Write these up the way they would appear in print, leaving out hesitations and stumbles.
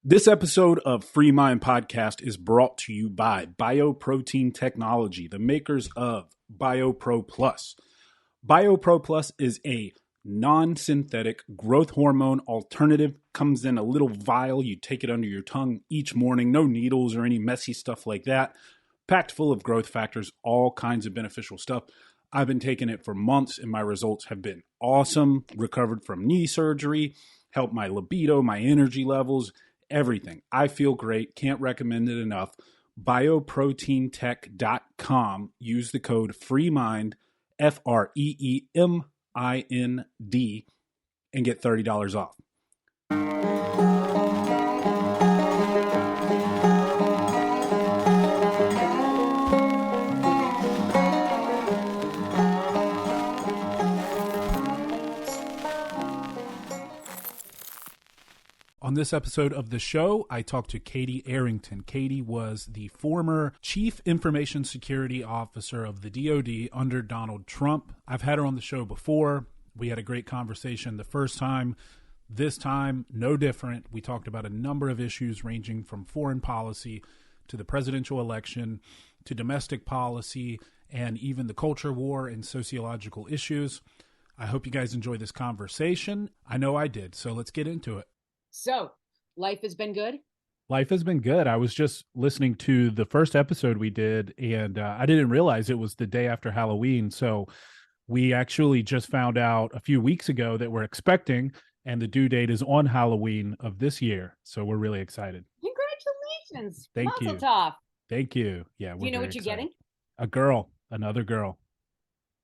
This episode of Free Mind Podcast is brought to you by Bioprotein Technology, the makers of BioPro Plus. BioPro Plus is a non-synthetic growth hormone alternative. Comes in a little vial. You take it under your tongue each morning. No needles or any messy stuff like that. Packed full of growth factors, all kinds of beneficial stuff. I've been taking it for months and my results have been awesome. Recovered from knee surgery, helped my libido, my energy levels, everything. I feel great. Can't recommend it enough. Bioproteintech.com. Use the code FREEMIND, FREEMIND, and get $30 off. On this episode of the show, I talked to Katie Arrington. Katie was the former Chief Information Security Officer of the DOD under Donald Trump. I've had her on the show before. We had a great conversation the first time. This time, no different. We talked about a number of issues ranging from foreign policy to the presidential election to domestic policy and even the culture war and sociological issues. I hope you guys enjoy this conversation. I know I did, so let's get into it. So, life has been good? Life has been good. I was just listening to the first episode we did, and I didn't realize it was the day after Halloween. So we actually just found out a few weeks ago that we're expecting, and the due date is on Halloween of this year. So we're really excited. Congratulations. Thank Mazel you. tov. Thank you. Yeah. Do you know what you're getting? A girl, another girl.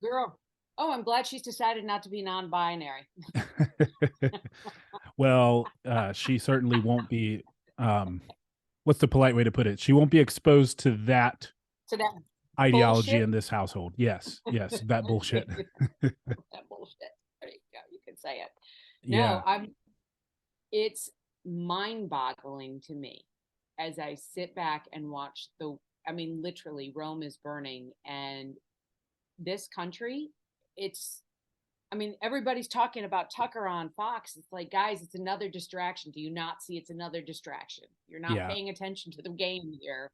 Girl. Oh, I'm glad she's decided not to be non-binary. Well, she certainly won't be, what's the polite way to put it? She won't be exposed to that ideology bullshit in this household. Yes, that bullshit. That bullshit. There you go. You can say it. Yeah. No, it's mind-boggling to me as I sit back and watch literally Rome is burning, and this country, everybody's talking about Tucker on Fox. It's like, guys, it's another distraction. Do you not see it's another distraction? You're not paying attention to the game here.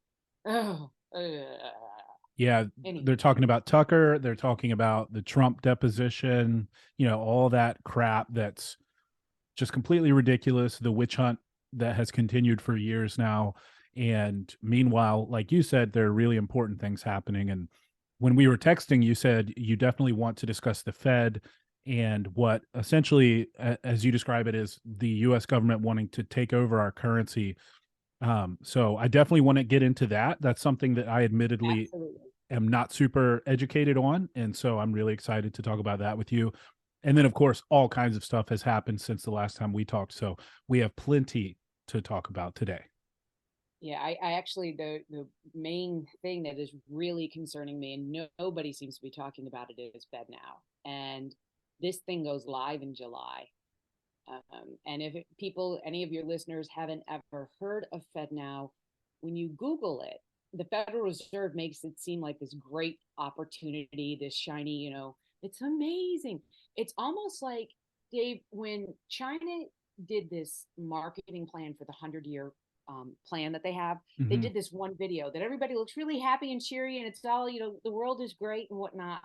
Yeah, anyway. They're talking about Tucker. They're talking about the Trump deposition, all that crap that's just completely ridiculous. The witch hunt that has continued for years now. And meanwhile, like you said, there are really important things happening. And when we were texting, you said you definitely want to discuss the Fed and what essentially, as you describe it, is the U.S. government wanting to take over our currency. So I definitely want to get into that. That's something that I admittedly am not super educated on. And so I'm really excited to talk about that with you. And then, of course, all kinds of stuff has happened since the last time we talked. So we have plenty to talk about today. Yeah, I actually, the main thing that is really concerning me, and nobody seems to be talking about it, is FedNow. And this thing goes live in July. And if any of your listeners haven't ever heard of FedNow, when you Google it, the Federal Reserve makes it seem like this great opportunity, this shiny, it's amazing. It's almost like, Dave, when China did this marketing plan for the 100-year plan that they have, they did this one video that everybody looks really happy and cheery, and it's all, the world is great and whatnot.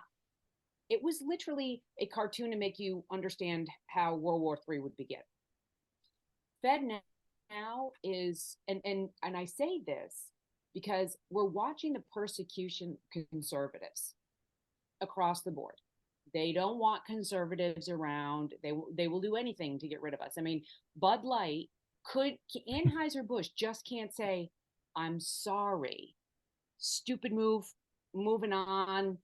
It was literally a cartoon to make you understand how World War III would begin. FedNow is, and I say this because we're watching the persecution of conservatives across the board. They don't want conservatives around. They will do anything to get rid of us. Bud Light Anheuser-Busch just can't say, I'm sorry. Stupid move, moving on.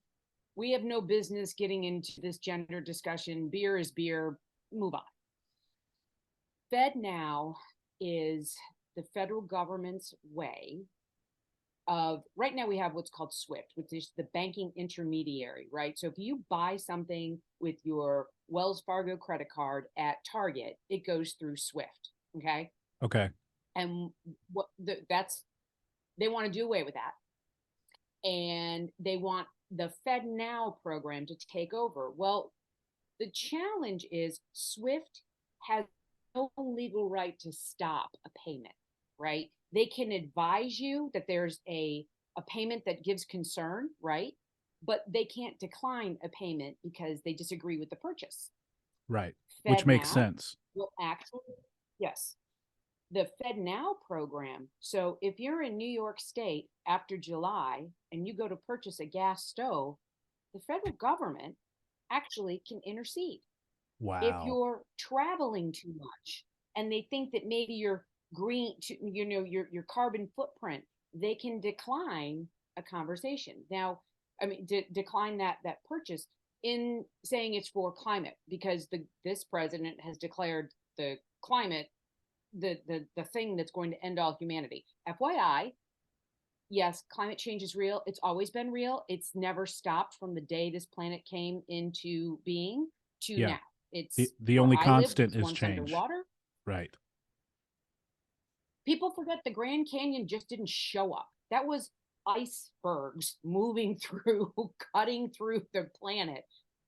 We have no business getting into this gender discussion. Beer is beer, move on. FedNow is the federal government's way of, right now we have what's called SWIFT, which is the banking intermediary, right? So if you buy something with your Wells Fargo credit card at Target, it goes through SWIFT. Okay. And they want to do away with that. And they want the FedNow program to take over. Well, the challenge is SWIFT has no legal right to stop a payment. right? They can advise you that there's a payment that gives concern, right? But they can't decline a payment because they disagree with the purchase. Right. Which makes FedNow sense. will actually, yes, the FedNow program. So if you're in New York State after July and you go to purchase a gas stove, the federal government actually can intercede. If Wow. you're traveling too much and they think that maybe your green, your carbon footprint, they can decline a conversation. Now, I mean, decline that purchase in saying it's for climate because this president has declared the climate the thing that's going to end all humanity. FYI, yes, climate change is real. It's always been real. It's never stopped from the day this planet came into being to Yeah. now. The It's the where only I lived, it constant was is once change. underwater. Right. People forget the Grand Canyon just didn't show up. That was icebergs moving through, cutting through the planet.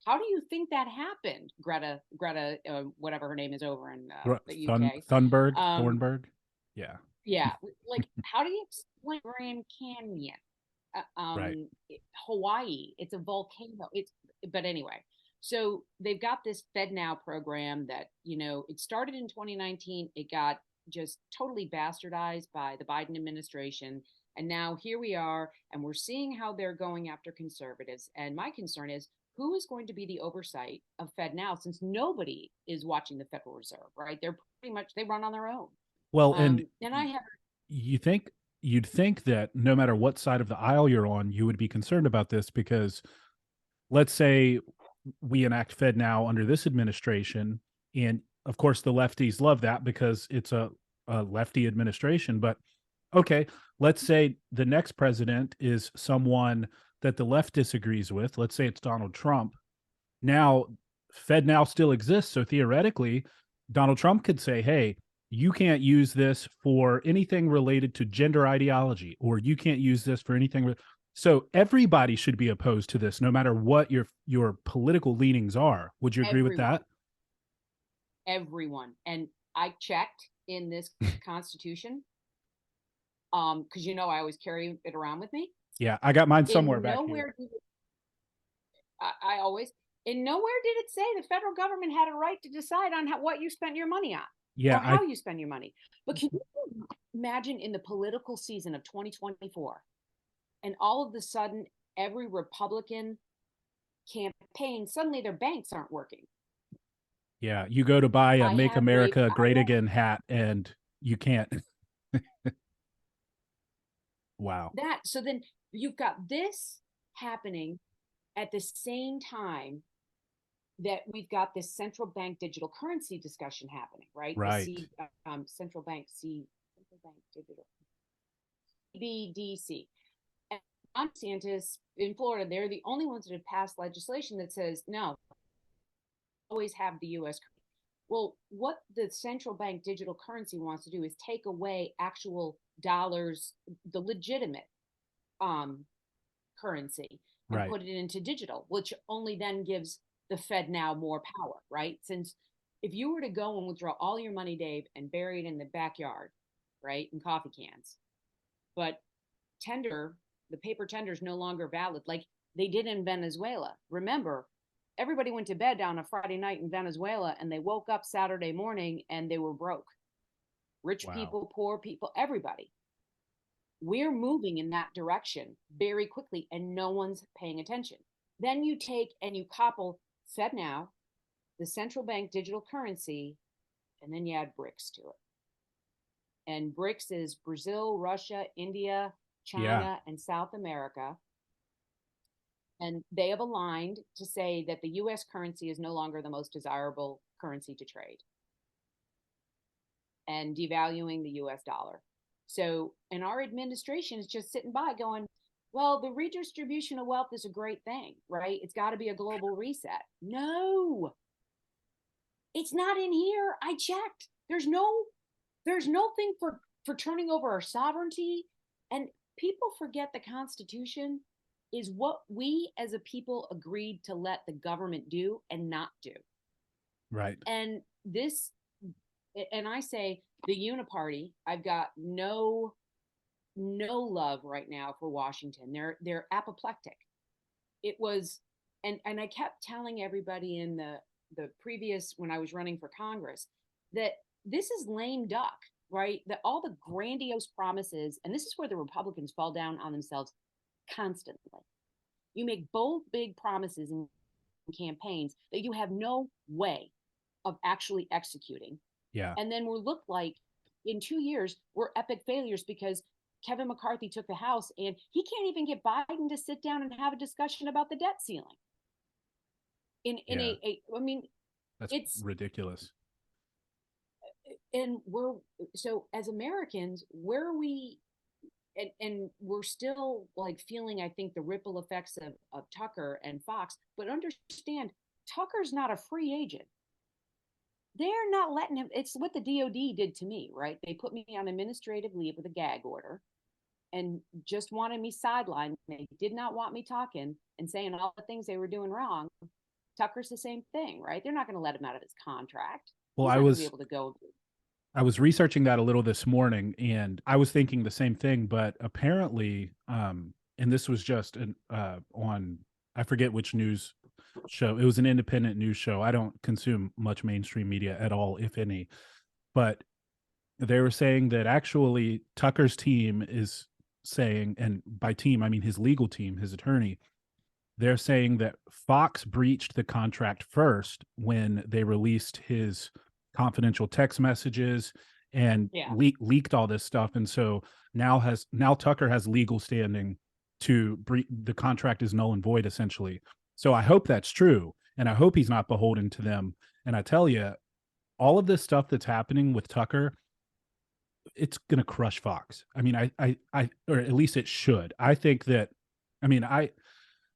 How do you think that happened, Greta, whatever her name is over in the UK? Um, Thornburg. Yeah. yeah, like how do you explain Grand Canyon? Right. Hawaii, it's a volcano. But anyway, so they've got this FedNow program that, it started in 2019. It got just totally bastardized by the Biden administration. And now here we are, and we're seeing how they're going after conservatives. And my concern is who is going to be the oversight of FedNow since nobody is watching the Federal Reserve, right? They're pretty much, they run on their own. Well, and And I have you think you'd think that no matter what side of the aisle you're on, you would be concerned about this because let's say we enact Fed now under this administration, and of course the lefties love that because it's a lefty administration. But okay, let's say the next president is someone that the left disagrees with. Let's say it's Donald Trump. Now, Fed now still exists, so theoretically, Donald Trump could say, "Hey, you can't use this for anything related to gender ideology, or you can't use this for anything." So everybody should be opposed to this, no matter what your political leanings are. Would you agree with everyone, that? everyone. And I checked in this Constitution, because I always carry it around with me. Yeah, I got mine somewhere In back here. nowhere did I always in nowhere did it say the federal government had a right to decide on what you spent your money on Yeah, or how you spend your money. But can you imagine in the political season of 2024, and all of a sudden every Republican campaign, suddenly their banks aren't working. yeah, you go to buy a I "Make have waived America Great Again" hat, and you can't. Wow. that. So then you've got this happening at the same time that we've got this central bank digital currency discussion happening, right? Right. Central bank digital CBDC. And DeSantis in Florida, they're the only ones that have passed legislation that says no, always have the U.S. Well, what the central bank digital currency wants to do is take away actual dollars, the legitimate currency, and Right. put it into digital, which only then gives the Fed now more power, right? Since if you were to go and withdraw all your money, Dave, and bury it in the backyard, right, in coffee cans, but the paper tender is no longer valid, like they did in Venezuela. Remember, everybody went to bed on a Friday night in Venezuela and they woke up Saturday morning and they were broke. Rich Wow. people, poor people, everybody. We're moving in that direction very quickly and no one's paying attention. Then you take and you couple FedNow, the central bank digital currency, and then you add BRICS to it. And BRICS is Brazil, Russia, India, Yeah. China, and South America. And they have aligned to say that the US currency is no longer the most desirable currency to trade and devaluing the US dollar. So, and our administration is just sitting by going, well, the redistribution of wealth is a great thing, right? It's got to be a global reset. No, it's not in here. I checked. There's no thing for turning over our sovereignty. And people forget the Constitution is what we as a people agreed to let the government do and not do. Right. And this and I say the uniparty, I've got no love right now for Washington. They're apoplectic. It was, and I kept telling everybody in the previous, when I was running for Congress, that this is lame duck, right? That all the grandiose promises, and this is where the Republicans fall down on themselves constantly. You make bold, big promises in campaigns that you have no way of actually executing. Yeah. And then we'll look like in 2 years, we're epic failures because Kevin McCarthy took the House and he can't even get Biden to sit down and have a discussion about the debt ceiling. Yeah. I mean, That's it's ridiculous. and so as Americans, where are we? And we're still like feeling, I think, the ripple effects of Tucker and Fox, but understand Tucker's not a free agent. They're not letting him. It's what the DOD did to me, right? They put me on administrative leave with a gag order and just wanted me sidelined. They did not want me talking and saying all the things they were doing wrong. Tucker's the same thing, right? They're not going to let him out of his contract. Well, He's not going to be able to go. I was researching that a little this morning, and I was thinking the same thing. But apparently, and this was just on, I forget which news show. It was an independent news show. I don't consume much mainstream media at all, if any. But they were saying that actually Tucker's team is saying, and by team I mean his legal team, his attorney, they're saying that Fox breached the contract first when they released his confidential text messages and leaked all this stuff. And so now Tucker has legal standing to the contract is null and void, essentially. So I hope that's true. And I hope he's not beholden to them. And I tell you, all of this stuff that's happening with Tucker, it's going to crush Fox. I mean, I, or at least it should. I think that, I mean,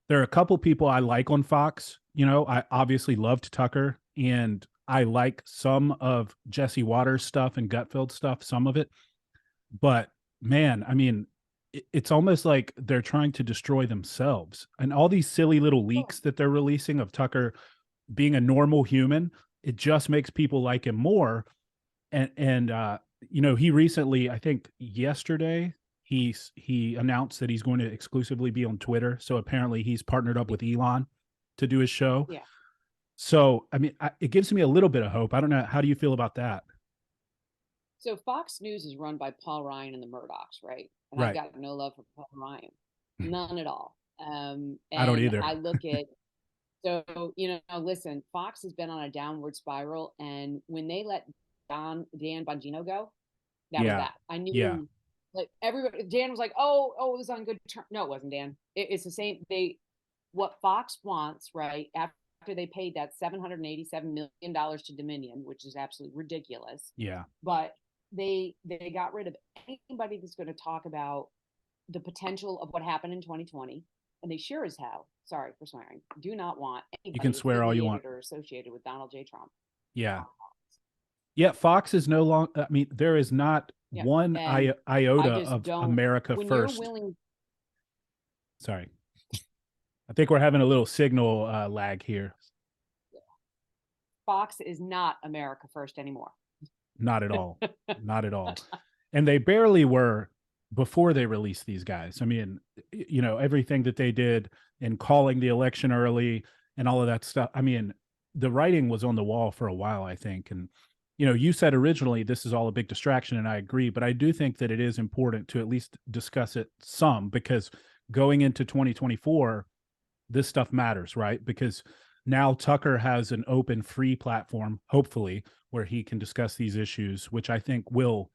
there are a couple people I like on Fox. You know, I obviously loved Tucker, and I like some of Jesse Waters' stuff and Gutfeld stuff, some of it. But man, I mean, it's almost like they're trying to destroy themselves. And all these silly little leaks that they're releasing of Tucker being a normal human, it just makes people like him more. And you know, he recently, I think yesterday, he announced that he's going to exclusively be on Twitter. So apparently he's partnered up with Elon to do his show. Yeah. So, I mean, it gives me a little bit of hope. I don't know. How do you feel about that? So Fox News is run by Paul Ryan and the Murdochs, right? And Right. I've got no love for Paul Ryan, none at all. And I don't either. I look at, so, you know, listen, Fox has been on a downward spiral. And when they let Dan Bongino go, that was that. I knew, like, everybody, Dan was like, oh, it was on good terms. No, it wasn't, Dan. It's the same. What Fox wants, right? After they paid that $787 million to Dominion, which is absolutely ridiculous. Yeah. But they got rid of anybody that's going to talk about the potential of what happened in 2020. And they sure as hell, sorry for swearing, do not want anybody you can swear all you want or associated with Donald J. Trump. Yeah. Yeah. Fox is no longer, I mean, there is not one iota of America first. Sorry. I think we're having a little signal lag here. Fox is not America first anymore. Not at all. Not at all. And they barely were before they released these guys. I mean, you know, everything that they did in calling the election early and all of that stuff. I mean, the writing was on the wall for a while, I think. And, you know, you said originally this is all a big distraction, and I agree, but I do think that it is important to at least discuss it some, because going into 2024, this stuff matters, right? Because now Tucker has an open, free platform, hopefully, where he can discuss these issues, which I think will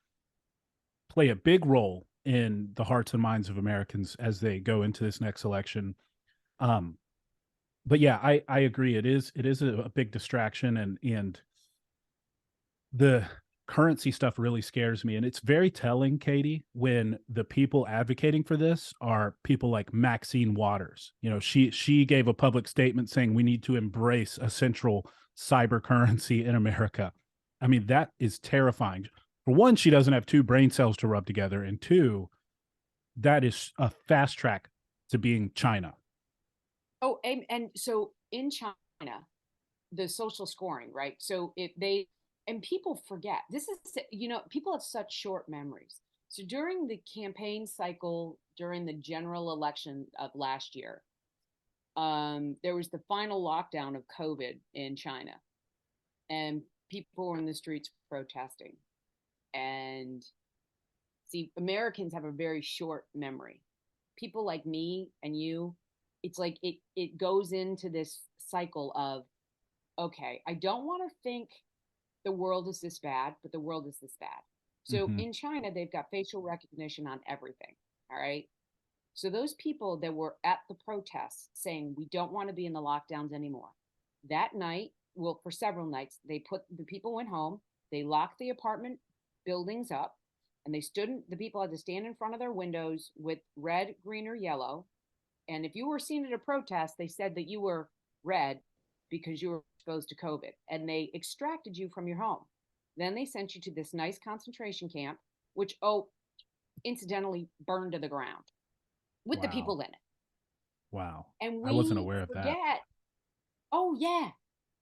play a big role in the hearts and minds of Americans as they go into this next election. But yeah, I agree. It is a big distraction, and the currency stuff really scares me. And it's very telling, Katie, when the people advocating for this are people like Maxine Waters. You know, she gave a public statement saying we need to embrace a central cyber currency in America. I mean, that is terrifying. For one, she doesn't have two brain cells to rub together. And two, that is a fast track to being China. Oh, and so in China, the social scoring, right? So if they and people forget. This is, people have such short memories. So during the campaign cycle, during the general election of last year, there was the final lockdown of COVID in China, and people were in the streets protesting. And see, Americans have a very short memory. People like me and you, it's like it goes into this cycle of, okay, I don't want to think the world is this bad, but the world is this bad. So Mm-hmm. in China, they've got facial recognition on everything. All right. So those people that were at the protests saying we don't want to be in the lockdowns anymore, that night, well, for several nights, the people went home, they locked the apartment buildings up, and the people had to stand in front of their windows with red, green, or yellow. And if you were seen at a protest, they said that you were red because you were exposed to COVID, and they extracted you from your home. Then they sent you to this nice concentration camp, which, oh, incidentally, burned to the ground with the Wow. people in it. Wow. And I wasn't we aware of that. forget, oh, yeah,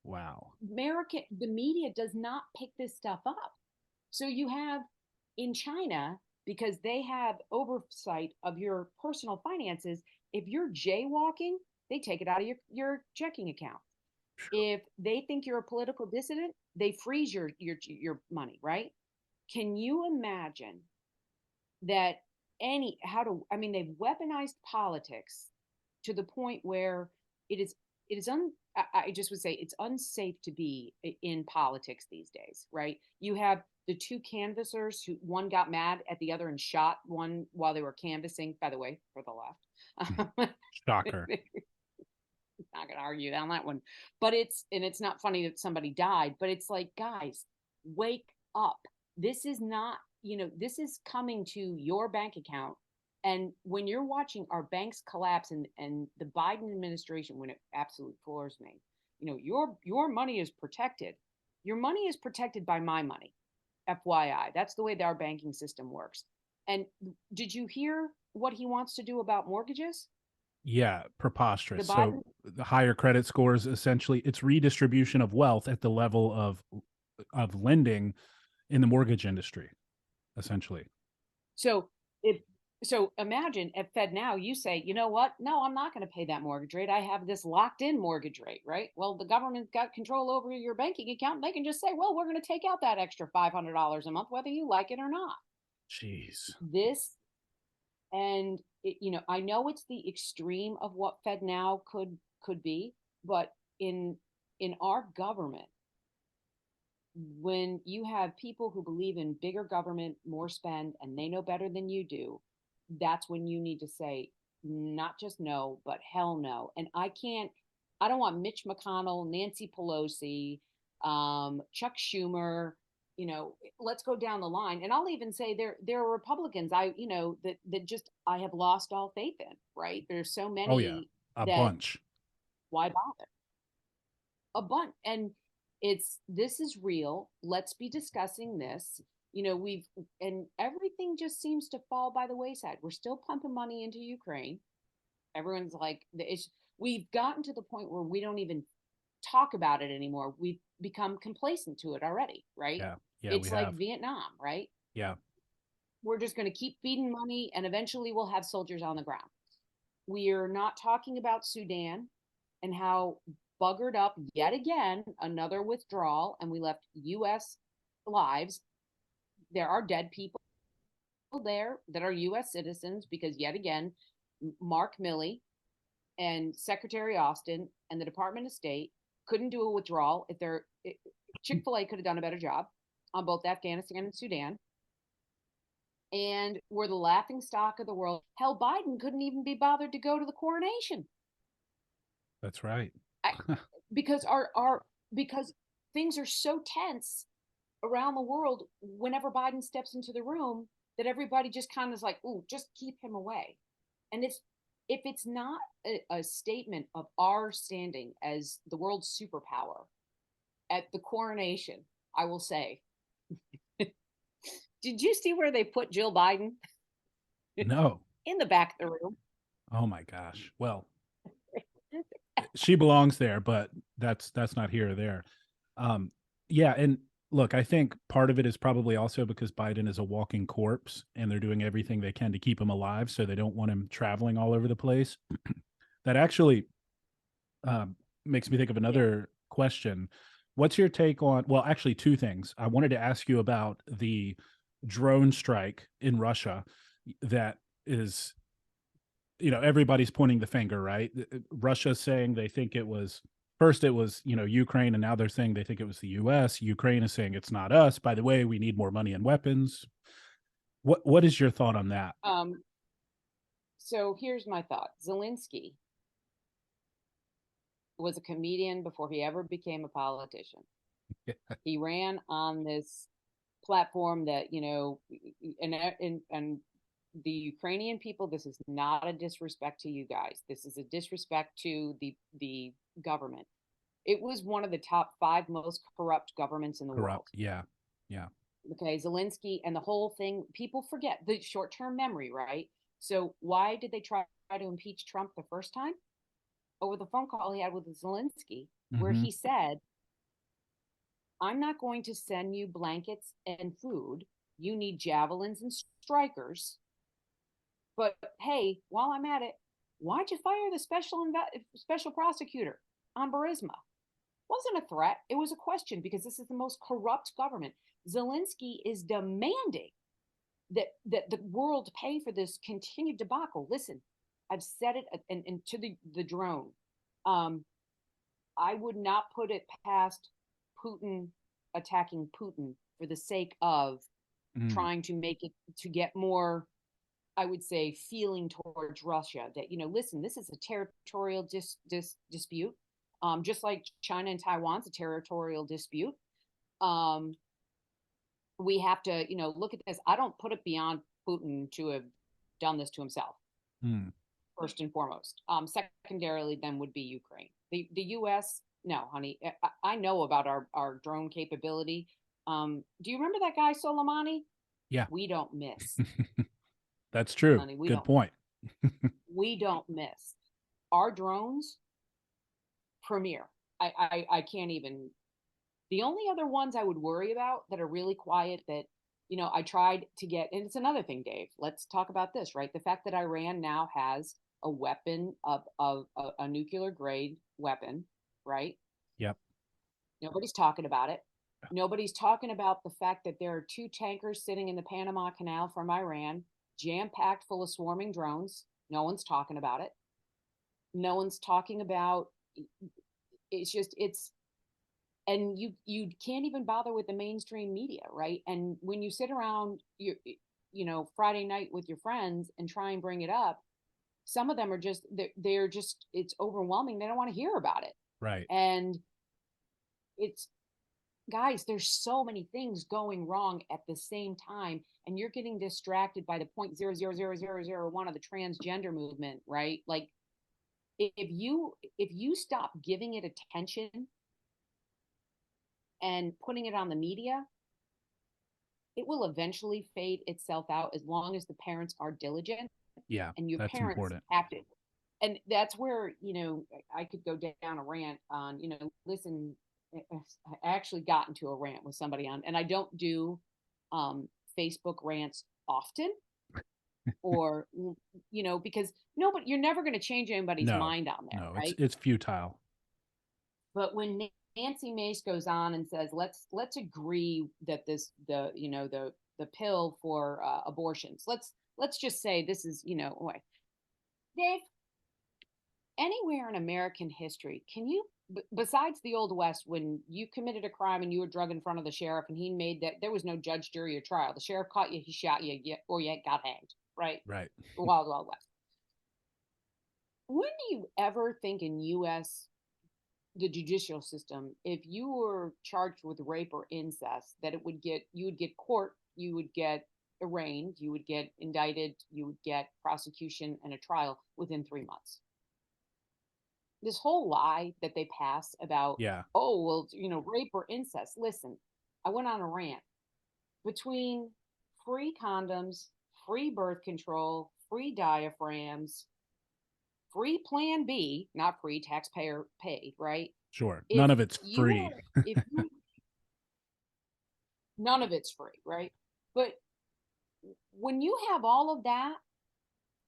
Wow. the media does not pick this stuff up. So you have in China, because they have oversight of your personal finances, if you're jaywalking, they take it out of your checking account. If they think you're a political dissident, they freeze your money, right? Can you imagine that they've weaponized politics to the point where it is I just would say it's unsafe to be in politics these days, right? You have the two canvassers who one got mad at the other and shot one while they were canvassing, by the way, for the left. Shocker. Not gonna argue on that one. But it's not funny that somebody died, but it's like, guys, wake up. This is not, this is coming to your bank account. And when you're watching our banks collapse, and the Biden administration, when it absolutely floors me, your money is protected. Your money is protected by my money. FYI. That's the way that our banking system works. And did you hear what he wants to do about mortgages? Yeah, The preposterous. So Biden the higher credit scores, essentially it's redistribution of wealth at the level of lending in the mortgage industry, essentially. So if so imagine at FedNow you say, you know what? No, I'm not going to pay that mortgage rate. I have this locked in mortgage rate, right? Well, the government's got control over your banking account. And they can just say, well, we're going to take out that extra $500 a month, whether you like it or not. Jeez. This and I know it's the extreme of what FedNow could be, but in our government, when you have people who believe in bigger government, more spend, and they know better than you do, that's when you need to say not just no, but hell no. And I don't want Mitch McConnell, Nancy Pelosi, Chuck Schumer, let's go down the line. And I'll even say there are Republicans that just I have lost all faith in, right? There's so Oh yeah, many a that bunch. why bother? A bunch. And this is real. Let's be discussing this. And everything just seems to fall by the wayside. We're still pumping money into Ukraine. Everyone's like, we've gotten to the point where we don't even talk about it anymore. We've become complacent to it already, right? Yeah. Yeah, we It's like have. Vietnam, right? Yeah. We're just going to keep feeding money, and eventually we'll have soldiers on the ground. We're not talking about Sudan and how buggered up yet again, another withdrawal, and we left U.S. lives. There are dead people there that are U.S. citizens because yet again, Mark Milley and Secretary Austin and the Department of State couldn't do a withdrawal. Chick-fil-A could have done a better job on both Afghanistan and Sudan. And we're the laughing stock of the world. Hell, Biden couldn't even be bothered to go to the coronation. That's right. Because because things are so tense around the world whenever Biden steps into the room that everybody just kind of is like, "Ooh, just keep him away." And if it's not a statement of our standing as the world's superpower at the coronation, I will say, did you see where they put Jill Biden? No. In the back of the room. Oh my gosh. Well, she belongs there, but that's not here or there. Yeah, and Look, I think part of it is probably also because Biden is a walking corpse and they're doing everything they can to keep him alive. So they don't want him traveling all over the place. That actually makes me think of Yeah. another question. What's your take on, well, actually, two things. I wanted to ask you about the drone strike in Russia that is, everybody's pointing the finger, right? Russia's saying they think it was, first it was, Ukraine, and now they're saying they think it was the US. Ukraine is saying it's not us. By the way, we need more money and weapons. What is your thought on that? Um, so here's my thought. Zelensky was a comedian before he ever became a politician. He ran on this platform that, and the Ukrainian people, this is not a disrespect to you guys. This is a disrespect to the government. It was one of the top 5 most corrupt governments in the world. Corrupt. Yeah. Yeah. Okay, Zelensky and the whole thing, people forget the short-term memory, right? So why did they try to impeach Trump the first time? Over the phone call he had with Zelensky, where Mm-hmm. he said, I'm not going to send you blankets and food. You need javelins and strikers. But hey, while I'm at it, why'd you fire the special prosecutor on Burisma? Wasn't a threat. It was a question because this is the most corrupt government. Zelensky is demanding that the world pay for this continued debacle. Listen, I've said it, and to the drone. Um, I would not put it past Putin attacking Putin for the sake of Mm. trying to make it to get more, I would say, feeling towards Russia that, listen, this is a territorial dispute, just like China and Taiwan's a territorial dispute. Um, we have to, look at this. I don't put it beyond Putin to have done this to himself, Mm. first and foremost. Secondarily, then would be Ukraine. The U.S. No, honey, I know about our drone capability. Do you remember that guy Soleimani? Yeah. We don't miss, That's true. honey. Good point. We don't miss. Our drones premier. I can't even. The only other ones I would worry about that are really quiet that, I tried to get, and it's another thing, Dave. Let's talk about this, right? The fact that Iran now has a weapon of a nuclear grade weapon, right? Yep. Nobody's talking about it. Nobody's talking about the fact that there are 2 tankers sitting in the Panama Canal from Iran, jam packed full of swarming drones. No one's talking about it. No one's talking about. It's and you can't even bother with the mainstream media, right? And when you sit around Friday night with your friends and try and bring it up, some of them are just they're just, it's overwhelming, they don't want to hear about it. Right. And it's, guys, there's so many things going wrong at the same time, and you're getting distracted by the 0.0000001 of the transgender movement, right? Like, if you stop giving it attention and putting it on the media, it will eventually fade itself out as long as the parents are diligent, Yeah. and your That's parents important. have to. And that's where, I could go down a rant on, listen, I actually got into a rant with somebody on, and I don't do Facebook rants often, or, because nobody, you're never going to change anybody's No. mind on there, No, it's right? it's futile. But when Nancy Mace goes on and says, let's agree that the pill for abortions, let's just say this is, Dave, anywhere in American history, can you, besides the Old West, when you committed a crime and you were drug in front of the sheriff and he made that, there was no judge, jury, or trial. The sheriff caught you, he shot you, or you got hanged, right? Right. Wild, Wild West. When do you ever think in U.S. the judicial system, if you were charged with rape or incest, that you would get court, you would get arraigned, you would get indicted, you would get prosecution and a trial within 3 months? This whole lie that they pass about, Yeah. oh, well, rape or incest. Listen, I went on a rant. Between free condoms, free birth control, free diaphragms, free plan B, not free, taxpayer paid, right? Sure. If None of it's you free. are, if you none of it's free, right? But when you have all of that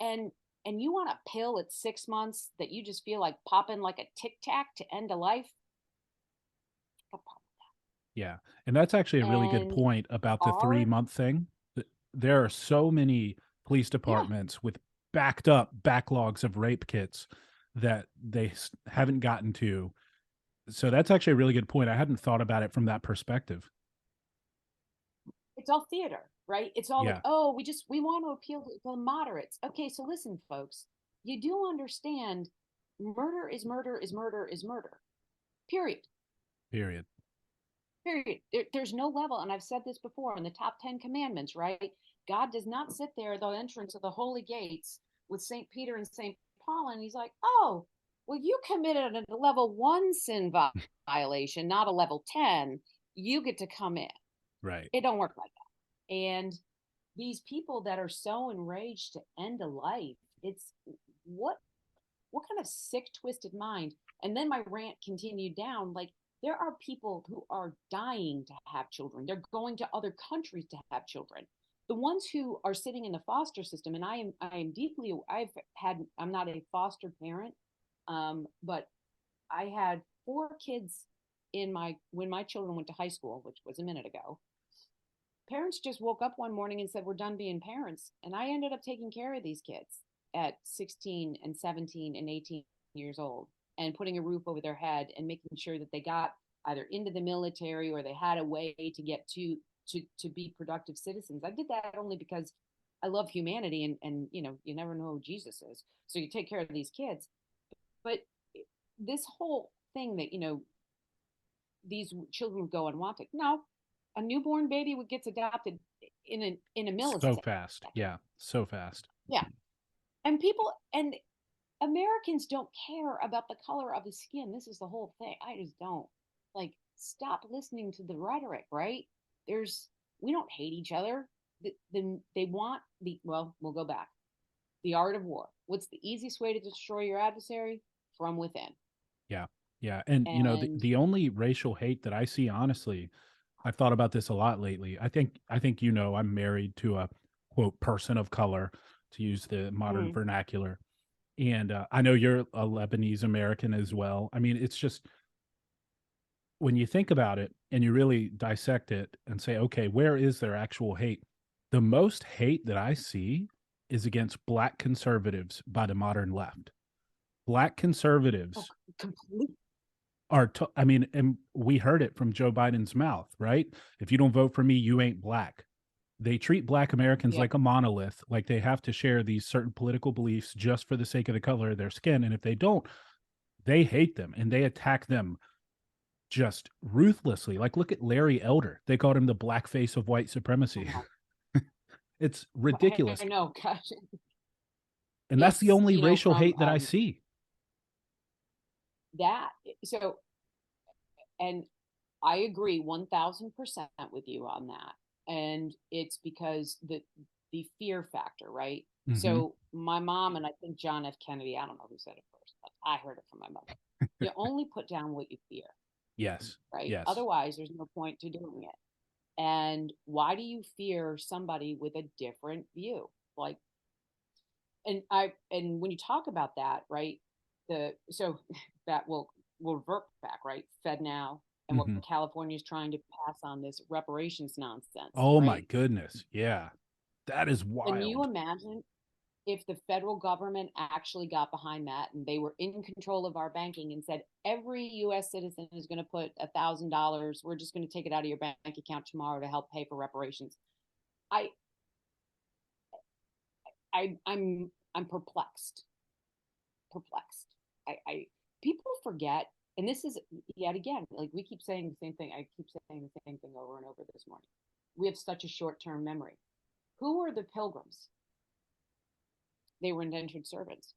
and you want a pill at 6 months that you just feel like popping like a tic tac to end a life, Yeah. And that's actually a really good and point about the our 3 month thing. There are so many police yeah, departments with backed up backlogs of rape kits that they haven't gotten to. So that's actually a really good point. I hadn't thought about it from that perspective. it's all theater, right? It's all like, Yeah. oh, we want to appeal to the moderates. Okay, so listen, folks, you do understand murder is murder is murder is murder. Period. Period. Period. There's no level, and I've said this before in the top 10 commandments, right? God does not sit there at the entrance of the holy gates with St. Peter and St. Paul, and he's like, oh, well, you committed a level 1 sin violation, not a level 10. You get to come in. Right. It don't work like that. And these people that are so enraged to end a life, it's what kind of sick, twisted mind? And then my rant continued down like, there are people who are dying to have children. They're going to other countries to have children. The ones who are sitting in the foster system, and I am deeply, I'm not a foster parent, but I had 4 kids when my children went to high school, which was a minute ago. Parents just woke up one morning and said, we're done being parents. And I ended up taking care of these kids at 16 and 17 and 18 years old and putting a roof over their head and making sure that they got either into the military or they had a way to get to be productive citizens. I did that only because I love humanity and you never know who Jesus is. So you take care of these kids. But this whole thing that, these children would go unwanted. No, a newborn baby would gets adopted in a So millisecond. fast. Yeah. So fast. Yeah. And Americans don't care about the color of the skin. This is the whole thing. I just don't. Like, stop listening to the rhetoric, right? We don't hate each other. They want well, we'll go back. The art of war. What's the easiest way to destroy your adversary? From within. Yeah. Yeah. And And the only racial hate that I see, honestly, I've thought about this a lot lately. I think I'm married to a quote person of color, to use the modern mm, vernacular. And I know you're a Lebanese American as well. I mean, it's just when you think about it and you really dissect it and say, okay, where is their actual hate? The most hate that I see is against black conservatives by the modern left. Black oh, conservatives complete. I mean, and we heard it from Joe Biden's mouth, right? If you don't vote for me, you ain't black. They treat black Americans Yeah. like a monolith, like they have to share these certain political beliefs just for the sake of the color of their skin. And if they don't, they hate them and they attack them just ruthlessly. Like, look at Larry Elder. They called him the black face of white I supremacy. know. It's ridiculous. I know. Gosh. And that's the Yes. only racial From hate that I see. that. So, and I agree 1000% with you on that. And it's because the fear factor, right? Mm-hmm. So my mom and I think John F. Kennedy, I don't know who said it first, but I heard it from my mother. You only put down what you fear, Yes. right? Yes. Otherwise, there's no point to doing it. And why do you fear somebody with a different view? Like, and when you talk about that, right? So that will revert back, right? FedNow and what Mm-hmm. California is trying to pass on this reparations nonsense, Oh my right? goodness. Yeah. That is Can you wild. imagine if the federal government actually got behind that and they were in control of our banking and said every U.S. citizen is going to put $1,000, we're just going to take it out of your bank account tomorrow to help pay for reparations. I I'm perplexed. Perplexed. I People forget, and this is yet again, like we keep saying the same thing. I keep saying the same thing over and over this morning. We have such a short-term memory. Who were the pilgrims? They were indentured servants.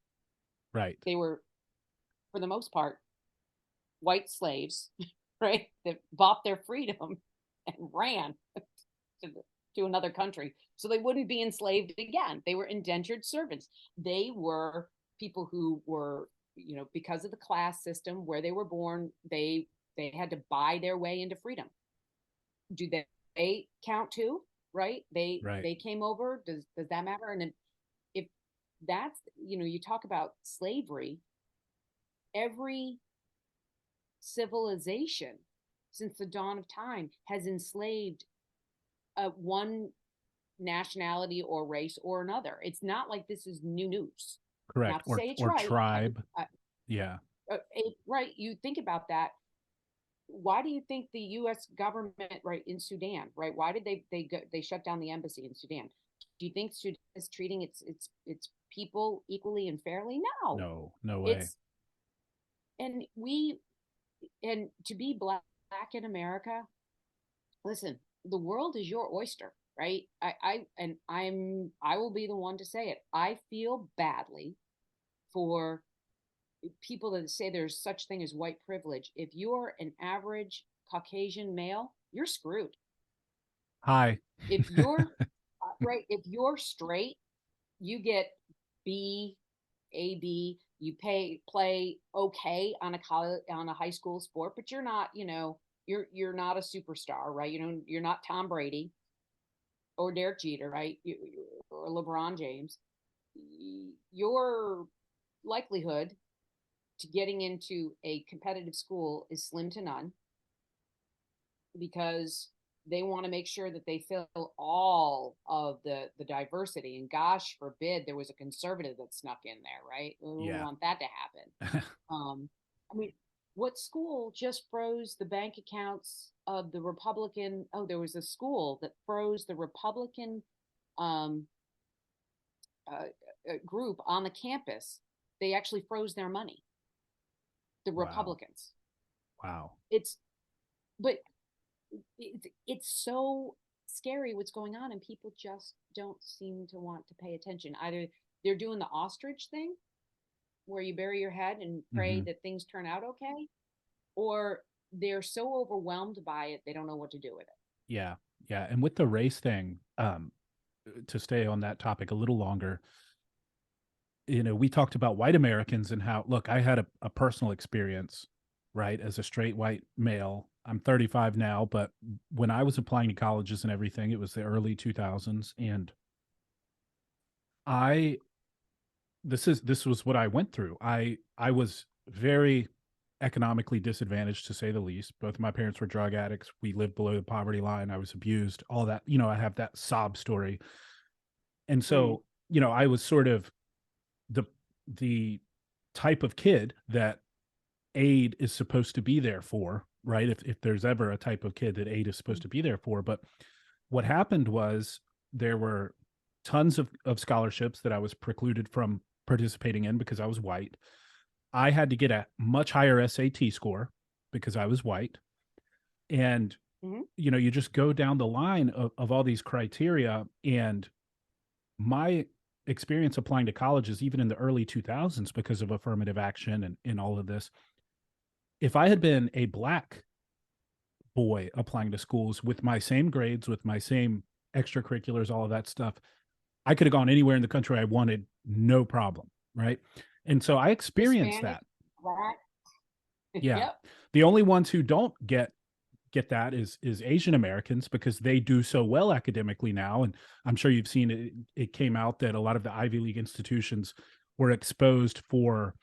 Right. They were, for the most part, white slaves, right? That bought their freedom and ran to, to another country so they wouldn't be enslaved again. They were indentured servants. They were people who were, because of the class system where they were born, they had to buy their way into freedom. Do they count too, right? Right. They came over. Does that matter? And if that's, you talk about slavery, every civilization since the dawn of time has enslaved one nationality or race or another. It's not like this is new news. Correct. Not to say it's Or right. tribe. Yeah. Right. You think about that. Why do you think the U.S. government, right, in Sudan, right? Why did they shut down the embassy in Sudan? Do you think Sudan is treating its people equally and fairly? No. No, no way. It's and we and to be black in America, listen, the world is your oyster, right? I will be the one to say it. I feel badly for people that say there's such thing as white privilege. If you're an average Caucasian male, you're screwed. Hi. If you're right, if you're straight, you get B, A, B. You play okay on a college, on a high school sport, but you're not, you're not a superstar, right? You're not Tom Brady or Derek Jeter, right? Or LeBron James. Your likelihood to getting into a competitive school is slim to none because they want to make sure that they fill all of the diversity. And gosh forbid there was a conservative that snuck in there, right? We wouldn't Yeah. want that to happen. I mean, what school just froze the bank accounts of the Republican? Oh, there was a school that froze the Republican um, group on the campus. They actually froze their money. The Wow. Republicans. Wow. But it's so scary what's going on, and people just don't seem to want to pay attention. Either they're doing the ostrich thing, where you bury your head and pray that things turn out okay, or they're so overwhelmed by it they don't know what to do with it. Yeah. Yeah. And with the race thing, to stay on that topic a little longer, we talked about white Americans and how, look, I had a personal experience, right, as a straight white male. I'm 35 now, but when I was applying to colleges and everything, it was the early 2000s, and I this was what I went through. I was very economically disadvantaged, to say the least. Both of my parents were drug addicts. We lived below the poverty line. I was abused, all that. I have that sob story. And so, I was sort of the the type of kid that aid is supposed to be there for, right? If there's ever a type of kid that aid is supposed to be there for. But what happened was there were tons of scholarships that I was precluded from participating in because I was white. I had to get a much higher SAT score because I was white. And, you just go down the line of all these criteria. And my experience applying to colleges, even in the early 2000s, because of affirmative action and all of this, if I had been a black boy applying to schools with my same grades, with my same extracurriculars, all of that stuff, I could have gone anywhere in the country I wanted, no problem. Right. And so I experienced Hispanic, that. black. Yeah. Yep. The only ones who don't get that is Asian Americans, because they do so well academically now. And I'm sure you've seen it. It came out that a lot of the Ivy League institutions were exposed for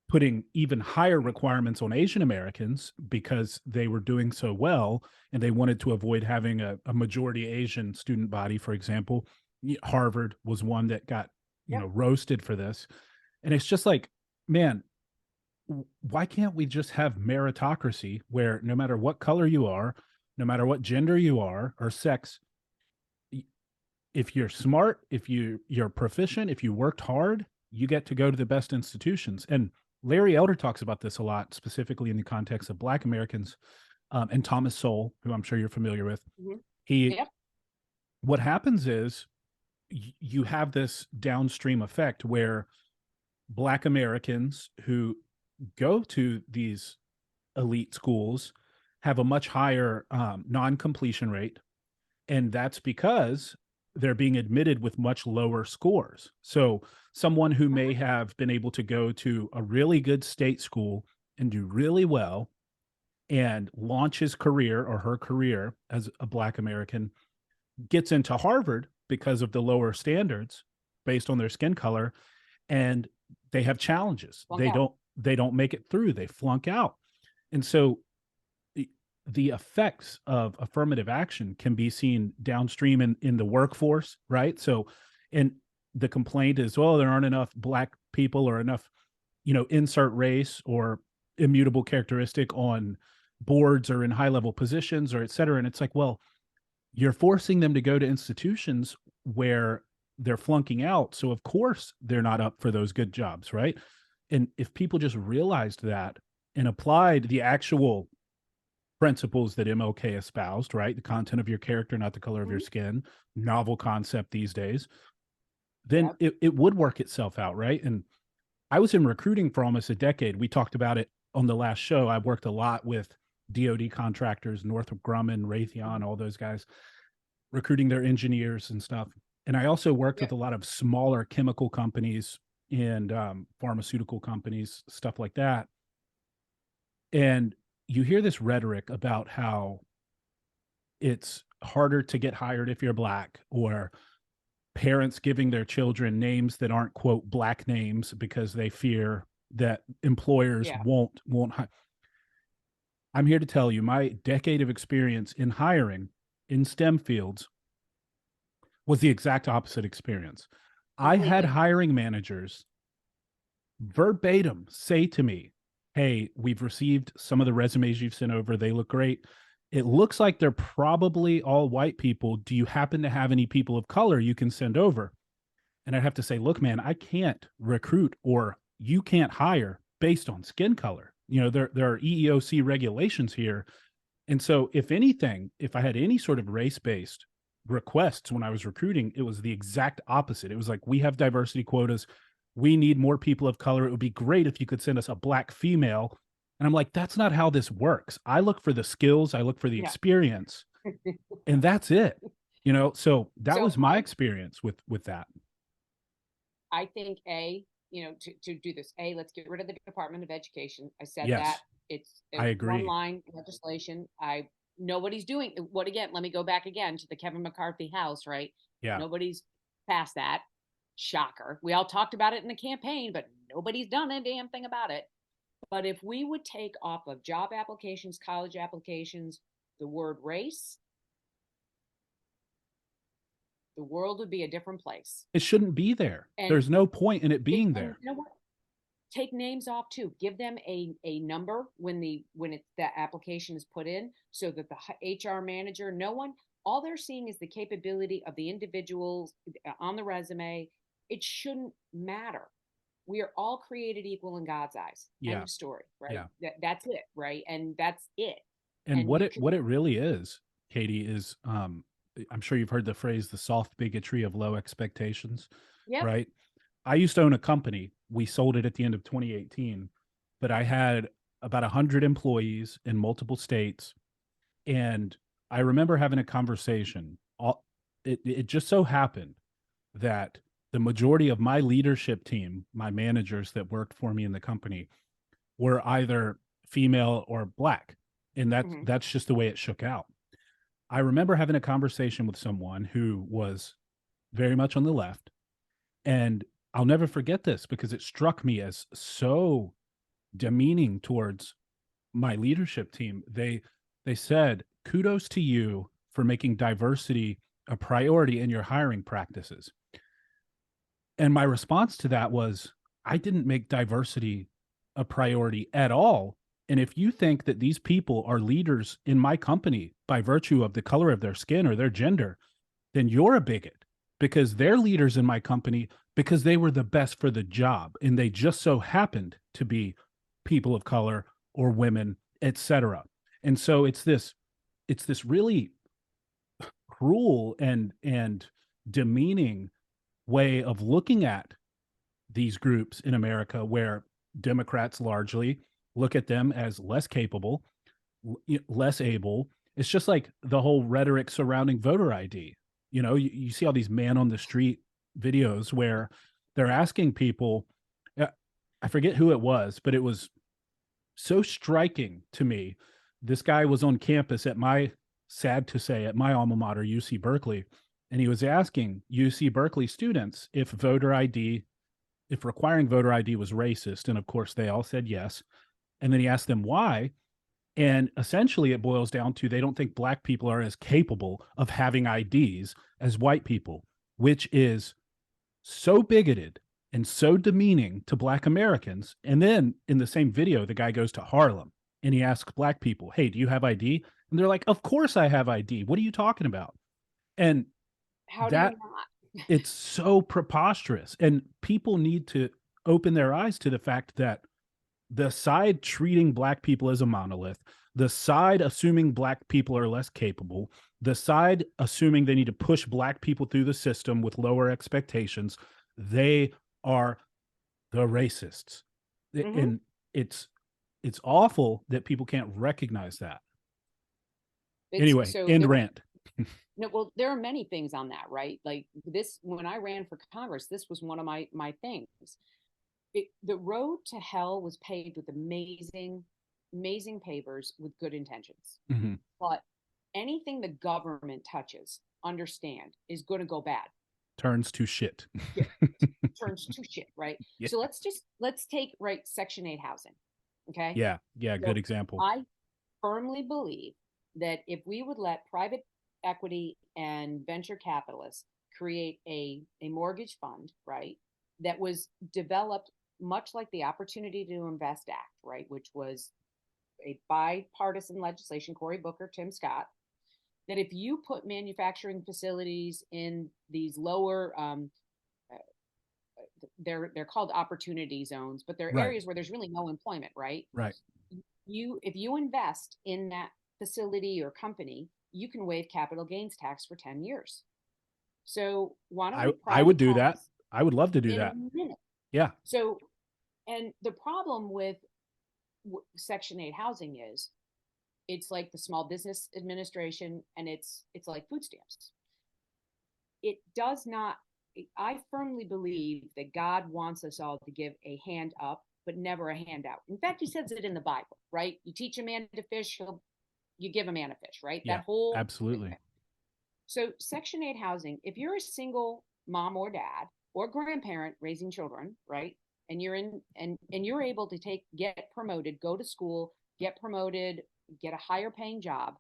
putting even higher requirements on Asian Americans because they were doing so well, and they wanted to avoid having a majority Asian student body, for example. Harvard was one that got, roasted for this. And it's just like, man, why can't we just have meritocracy where no matter what color you are, no matter what gender you are or sex, if you're smart, if you're proficient, if you worked hard, you get to go to the best institutions. And Larry Elder talks about this a lot, specifically in the context of Black Americans, and Thomas Sowell, who I'm sure you're familiar with. What happens is you have this downstream effect where Black Americans who go to these elite schools have a much higher non-completion rate. And that's because they're being admitted with much lower scores. So someone who may have been able to go to a really good state school and do really well and launch his career or her career as a Black American, gets into Harvard because of the lower standards based on their skin color, and they have challenges. Flunk out. They don't make it through. They flunk out. And so the effects of affirmative action can be seen downstream in the workforce, right? So, and the complaint is, well, there aren't enough Black people or enough, insert race or immutable characteristic on boards or in high level positions or et cetera. And it's like, well, you're forcing them to go to institutions where they're flunking out. So of course they're not up for those good jobs, right? And if people just realized that and applied the actual principles that MLK espoused, right? The content of your character, not the color of your skin, novel concept these days, then it would work itself out, right? And I was in recruiting for almost a decade. We talked about it on the last show. I worked a lot with DOD contractors, Northrop Grumman, Raytheon, all those guys, recruiting their engineers and stuff. And I also worked with a lot of smaller chemical companies and pharmaceutical companies, stuff like that. And you hear this rhetoric about how it's harder to get hired if you're Black, or parents giving their children names that aren't, quote, Black names because they fear that employers won't hire. I'm here to tell you, my decade of experience in hiring in STEM fields was the exact opposite experience. Completely. I had hiring managers verbatim say to me, hey, we've received some of the resumes you've sent over. They look great. It looks like they're probably all white people. Do you happen to have any people of color you can send over? And I'd have to say, look, man, I can't recruit, or you can't hire based on skin color. There are EEOC regulations here. And so if anything, if I had any sort of race-based requests when I was recruiting, it was the exact opposite. It was like, we have diversity quotas. We need more people of color. It would be great if you could send us a Black female. And I'm like, that's not how this works. I look for the skills. I look for the experience. And that's it. So that was my experience with that. I think to do this, let's get rid of the Department of Education. I said that it's I agree. One-line legislation. Nobody's doing what again. Let me go back again to the Kevin McCarthy house, right? Yeah. Nobody's passed that. Shocker. We all talked about it in the campaign, but nobody's done a damn thing about it. But if we would take off of job applications, college applications, the word race, the world would be a different place. It shouldn't be there. And there's no point in it being there. You know what? Take names off too. Give them a number when that application is put in, so that the HR manager, all they're seeing is the capability of the individuals on the resume. It shouldn't matter. We are all created equal in God's eyes. End of story, right? Yeah. That's it, right? And that's it. And what it really is, Katie, is I'm sure you've heard the phrase, the soft bigotry of low expectations, right? I used to own a company. We sold it at the end of 2018, but I had about 100 employees in multiple states. And I remember having a conversation. It just so happened that the majority of my leadership team, my managers that worked for me in the company, were either female or Black. And that's just the way it shook out. I remember having a conversation with someone who was very much on the left, and I'll never forget this because it struck me as so demeaning towards my leadership team. They said, kudos to you for making diversity a priority in your hiring practices. And my response to that was, I didn't make diversity a priority at all. And if you think that these people are leaders in my company by virtue of the color of their skin or their gender, then you're a bigot, because they're leaders in my company because they were the best for the job. And they just so happened to be people of color or women, etc. And so it's this really cruel and demeaning way of looking at these groups in America, where Democrats largely look at them as less capable, less able. It's just like the whole rhetoric surrounding voter ID. You see all these man on the street videos where they're asking people, I forget who it was, but it was so striking to me this guy was on campus at sad to say, at my alma mater, UC Berkeley, and he was asking UC Berkeley students if requiring voter ID was racist. And of course, they all said yes. And then he asked them why. And essentially, it boils down to they don't think Black people are as capable of having IDs as white people, which is so bigoted and so demeaning to Black Americans. And then in the same video, the guy goes to Harlem and he asks Black people, hey, do you have ID? And they're like, of course I have ID. What are you talking about? And How do that you not? it's so preposterous. And people need to open their eyes to the fact that the side treating Black people as a monolith, the side assuming Black people are less capable, the side assuming they need to push Black people through the system with lower expectations, they are the racists. Mm-hmm. And it's awful that people can't recognize that. Anyway, end rant. No, well, there are many things on that, right? Like this, when I ran for Congress, this was one of my things. The road to hell was paved with amazing pavers with good intentions. Mm-hmm. But anything the government touches, understand, is going to go bad. Turns to shit. Yeah. Turns to shit, right? Yeah. So let's take Section 8 housing. Okay. Yeah. So good example. I firmly believe that if we would let private equity and venture capitalists create a mortgage fund, right, that was developed much like the Opportunity to Invest Act, right, which was a bipartisan legislation, Cory Booker, Tim Scott, that if you put manufacturing facilities in these lower, they're called opportunity zones, but they're areas where there's really no employment, right? Right. If you invest in that facility or company, you can waive capital gains tax for 10 years. So why don't I would do that. I would love to do that. Yeah. So, and the problem with Section 8 housing is it's like the Small Business Administration, and it's like food stamps. It does not, I firmly believe that God wants us all to give a hand up, but never a hand out. In fact, he says it in the Bible, right? You teach a man to fish, you give a man a fish, right? Yeah, that whole absolutely thing. So Section 8 housing, if you're a single mom or dad or grandparent raising children, right, and you're you're able to get promoted, go to school, get promoted, get a higher paying job,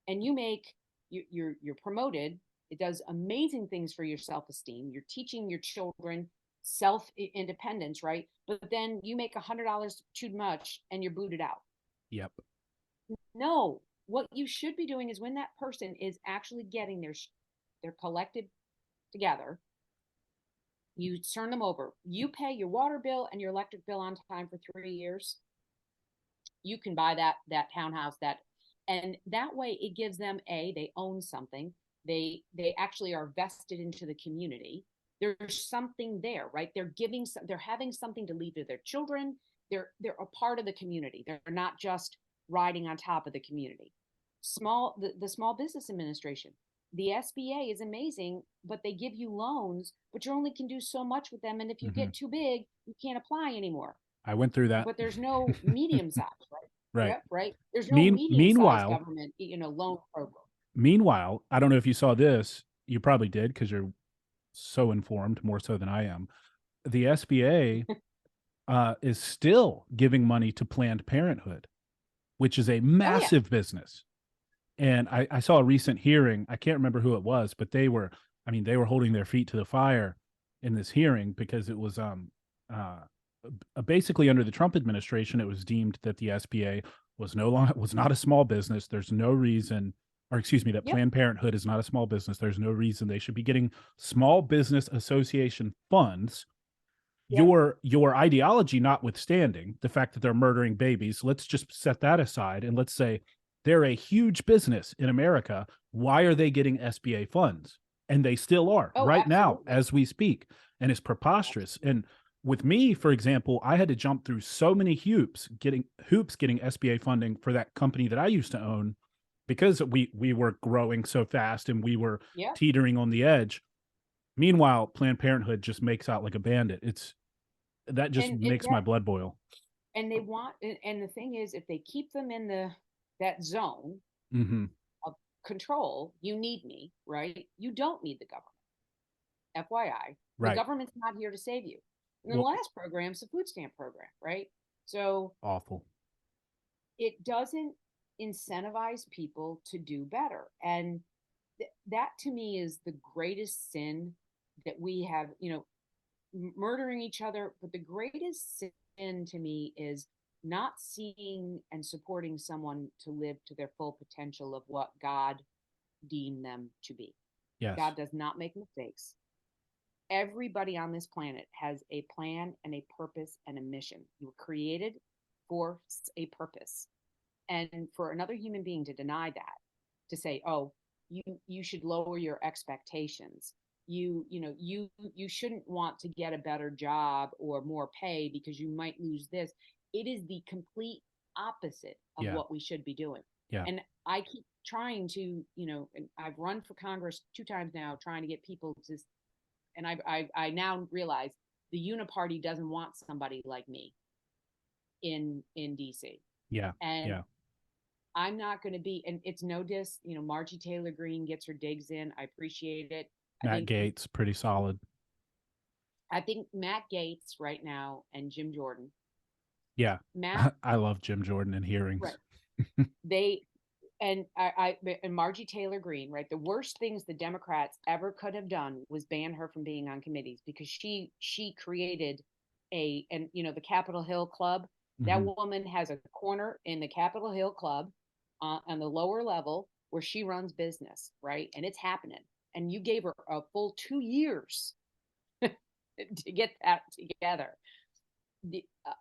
and you're promoted, it does amazing things for your self-esteem. You're teaching your children self-independence, right? But then you make $100 too much and you're booted out. Yep. No, what you should be doing is when that person is actually getting their collected together, you turn them over. You pay your water bill and your electric bill on time for 3 years. You can buy that townhouse, and that way it gives them they own something. They actually are vested into the community. There's something there, right? They're having something to leave to their children. They're a part of the community. They're not just riding on top of the community. The Small Business Administration, the SBA is amazing, but they give you loans, but you only can do so much with them. And if you get too big, you can't apply anymore. I went through that. But there's no medium size, right? Right. Yep, right. There's no medium size government, loan program. Meanwhile, I don't know if you saw this. You probably did because you're so informed, more so than I am. The SBA is still giving money to Planned Parenthood, which is a massive business. And I saw a recent hearing. I can't remember who it was, but they were holding their feet to the fire in this hearing because it was basically under the Trump administration, it was deemed that the SBA was not a small business. There's no reason, that Planned Parenthood is not a small business. There's no reason they should be getting Small Business Association funds. Yep. Your ideology notwithstanding, the fact that they're murdering babies, let's just set that aside and let's say they're a huge business in America. Why are they getting SBA funds? And they still are right now as we speak. And it's preposterous. And with me, for example, I had to jump through so many hoops getting SBA funding for that company that I used to own because we were growing so fast and we were teetering on the edge. Meanwhile, Planned Parenthood just makes out like a bandit. That just makes my blood boil. And they want, and the thing is, if they keep them in the that zone Mm-hmm. of control, you need me, right? You don't need the government. FYI, the Right. government's not here to save you. And then the Well, last program's the food stamp program, right? So awful. it doesn't incentivize people to do better. And that to me is the greatest sin that we have, murdering each other. But the greatest sin to me is not seeing and supporting someone to live to their full potential of what God deemed them to be. Yes. God does not make mistakes. Everybody on this planet has a plan and a purpose and a mission. You were created for a purpose. And for another human being to deny that, to say, oh, you should lower your expectations, you shouldn't want to get a better job or more pay because you might lose this. It is the complete opposite of Yeah. what we should be doing. Yeah. And I keep trying to, and I've run for Congress 2 times now, trying to get people to, and I now realize the uniparty doesn't want somebody like me in DC. Yeah. And Yeah. I'm not going to be, and it's no diss, Margie Taylor Greene gets her digs in. I appreciate it. Matt Gaetz, pretty solid. I think Matt Gaetz right now and Jim Jordan. Yeah. Matt, I love Jim Jordan in hearings. right. They, and and Margie Taylor Greene, right? The worst things the Democrats ever could have done was ban her from being on committees, because she created the Capitol Hill Club. That Mhm. woman has a corner in the Capitol Hill Club on the lower level where she runs business, right? And it's happening. And you gave her a full 2 years to get that together.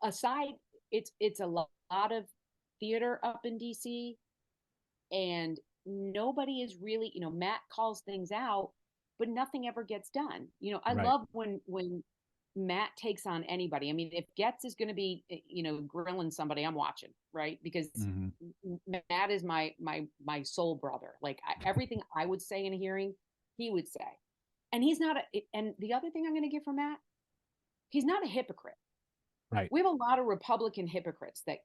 Aside, it's a lot of theater up in DC, and nobody is really, Matt calls things out, but nothing ever gets done. I Right. love when Matt takes on anybody. I mean, if Getz is going to be, grilling somebody, I'm watching, right? Because Mhm. Matt is my soul brother. Like everything I would say in a hearing, he would say. And he's not and the other thing I'm going to give for Matt, he's not a hypocrite. Right. We have a lot of Republican hypocrites that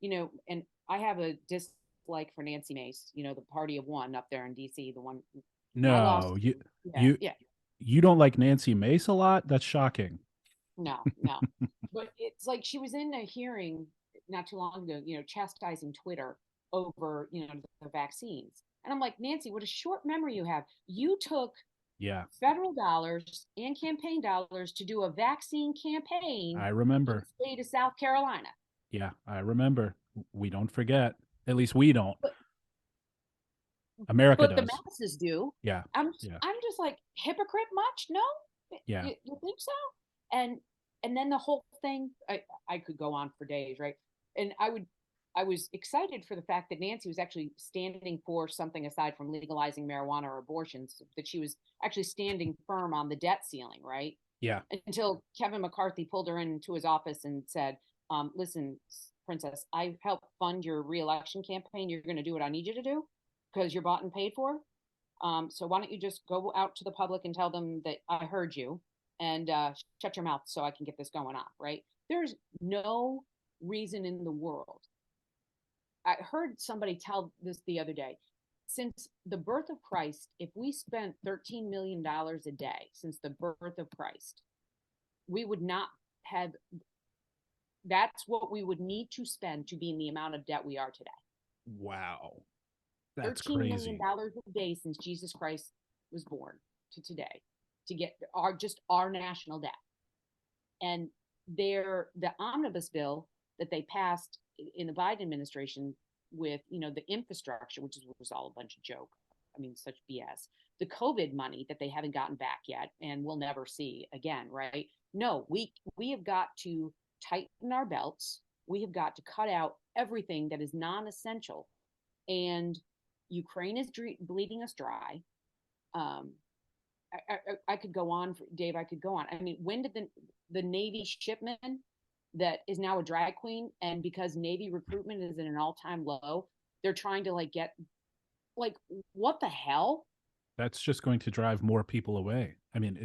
and I have a dislike for Nancy Mace, the party of one up there in DC, the one I lost. No, Yeah, you yeah. you don't like Nancy Mace a lot? That's shocking. No, no. But it's like she was in a hearing not too long ago, chastising Twitter over, the vaccines. And I'm like, Nancy, what a short memory you have. You took Yeah. federal dollars and campaign dollars to do a vaccine campaign I in remember. the state of South Carolina. Yeah, I remember. We don't forget. At least we don't. But America but the does. masses do. Yeah. I'm Yeah. I'm just like, hypocrite much? No, Yeah. you think so? And then the whole thing, I could go on for days, right? And I was excited for the fact that Nancy was actually standing for something aside from legalizing marijuana or abortions, that she was actually standing firm on the debt ceiling, right? Yeah. Until Kevin McCarthy pulled her into his office and said, listen, Princess, I helped fund your reelection campaign. You're going to do what I need you to do because you're bought and paid for. So why don't you just go out to the public and tell them that I heard you, and shut your mouth so I can get this going on, right? There's no reason in the world. I heard somebody tell this the other day. Since the birth of Christ, if we spent $13 million a day since the birth of Christ, we would not have, that's what we would need to spend to be in the amount of debt we are today. Wow. That's $13 million crazy. a day since Jesus Christ was born to today to get our national debt. And the omnibus bill that they passed in the Biden administration with, the infrastructure, which was all a bunch of joke. I mean, such BS. The COVID money that they haven't gotten back yet and we'll never see again, right? No, we have got to tighten our belts. We have got to cut out everything that is non-essential. And Ukraine is bleeding us dry. I could go on, Dave. I could go on. I mean, when did the Navy shipment that is now a drag queen, and because Navy recruitment is at an all-time low, they're trying to get what the hell? That's just going to drive more people away. I mean,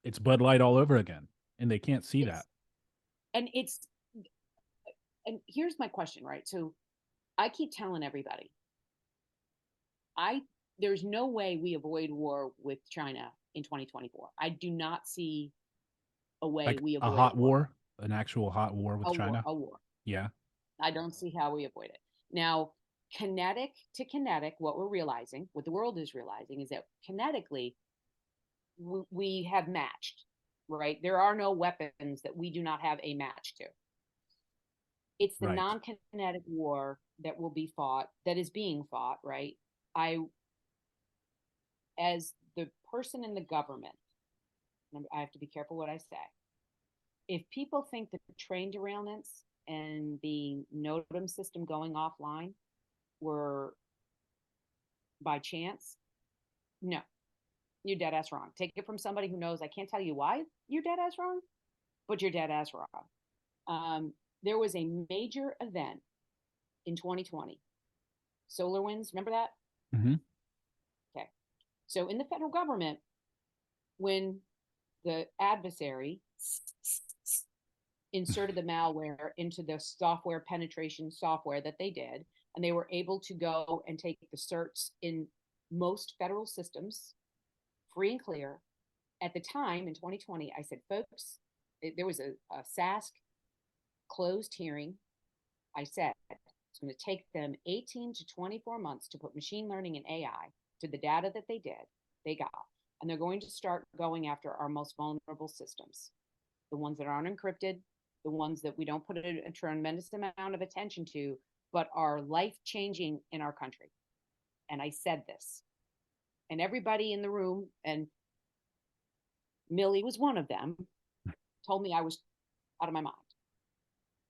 it's Bud Light all over again, and they can't see that. And here's my question, right? So I keep telling everybody, there's no way we avoid war with China in 2024. I do not see a way Like we a avoid a hot war. war, an actual hot war with China. A war. Yeah. I don't see how we avoid it. Now, kinetic to kinetic, what we're realizing, what the world is realizing, is that kinetically, we have matched, right? There are no weapons that we do not have a match to. It's the Right. non-kinetic war that will be fought, that is being fought, right? As the person in the government, I have to be careful what I say. If people think that the train derailments and the NOTAM system going offline were by chance, no, you're dead ass wrong. Take it from somebody who knows. I can't tell you why you're dead ass wrong, but you're dead ass wrong. There was a major event in 2020, solar winds. Remember that? Mm-hmm. Okay. So in the federal government, when the adversary inserted the malware into the software penetration software that they did, and they were able to go and take the certs in most federal systems free and clear. At the time in 2020, I said, folks, there was a SASC closed hearing. I said, it's going to take them 18 to 24 months to put machine learning and AI to the data that they got. And they're going to start going after our most vulnerable systems, the ones that aren't encrypted, the ones that we don't put a tremendous amount of attention to, but are life-changing in our country. And I said this. And everybody in the room, and Millie was one of them, told me I was out of my mind.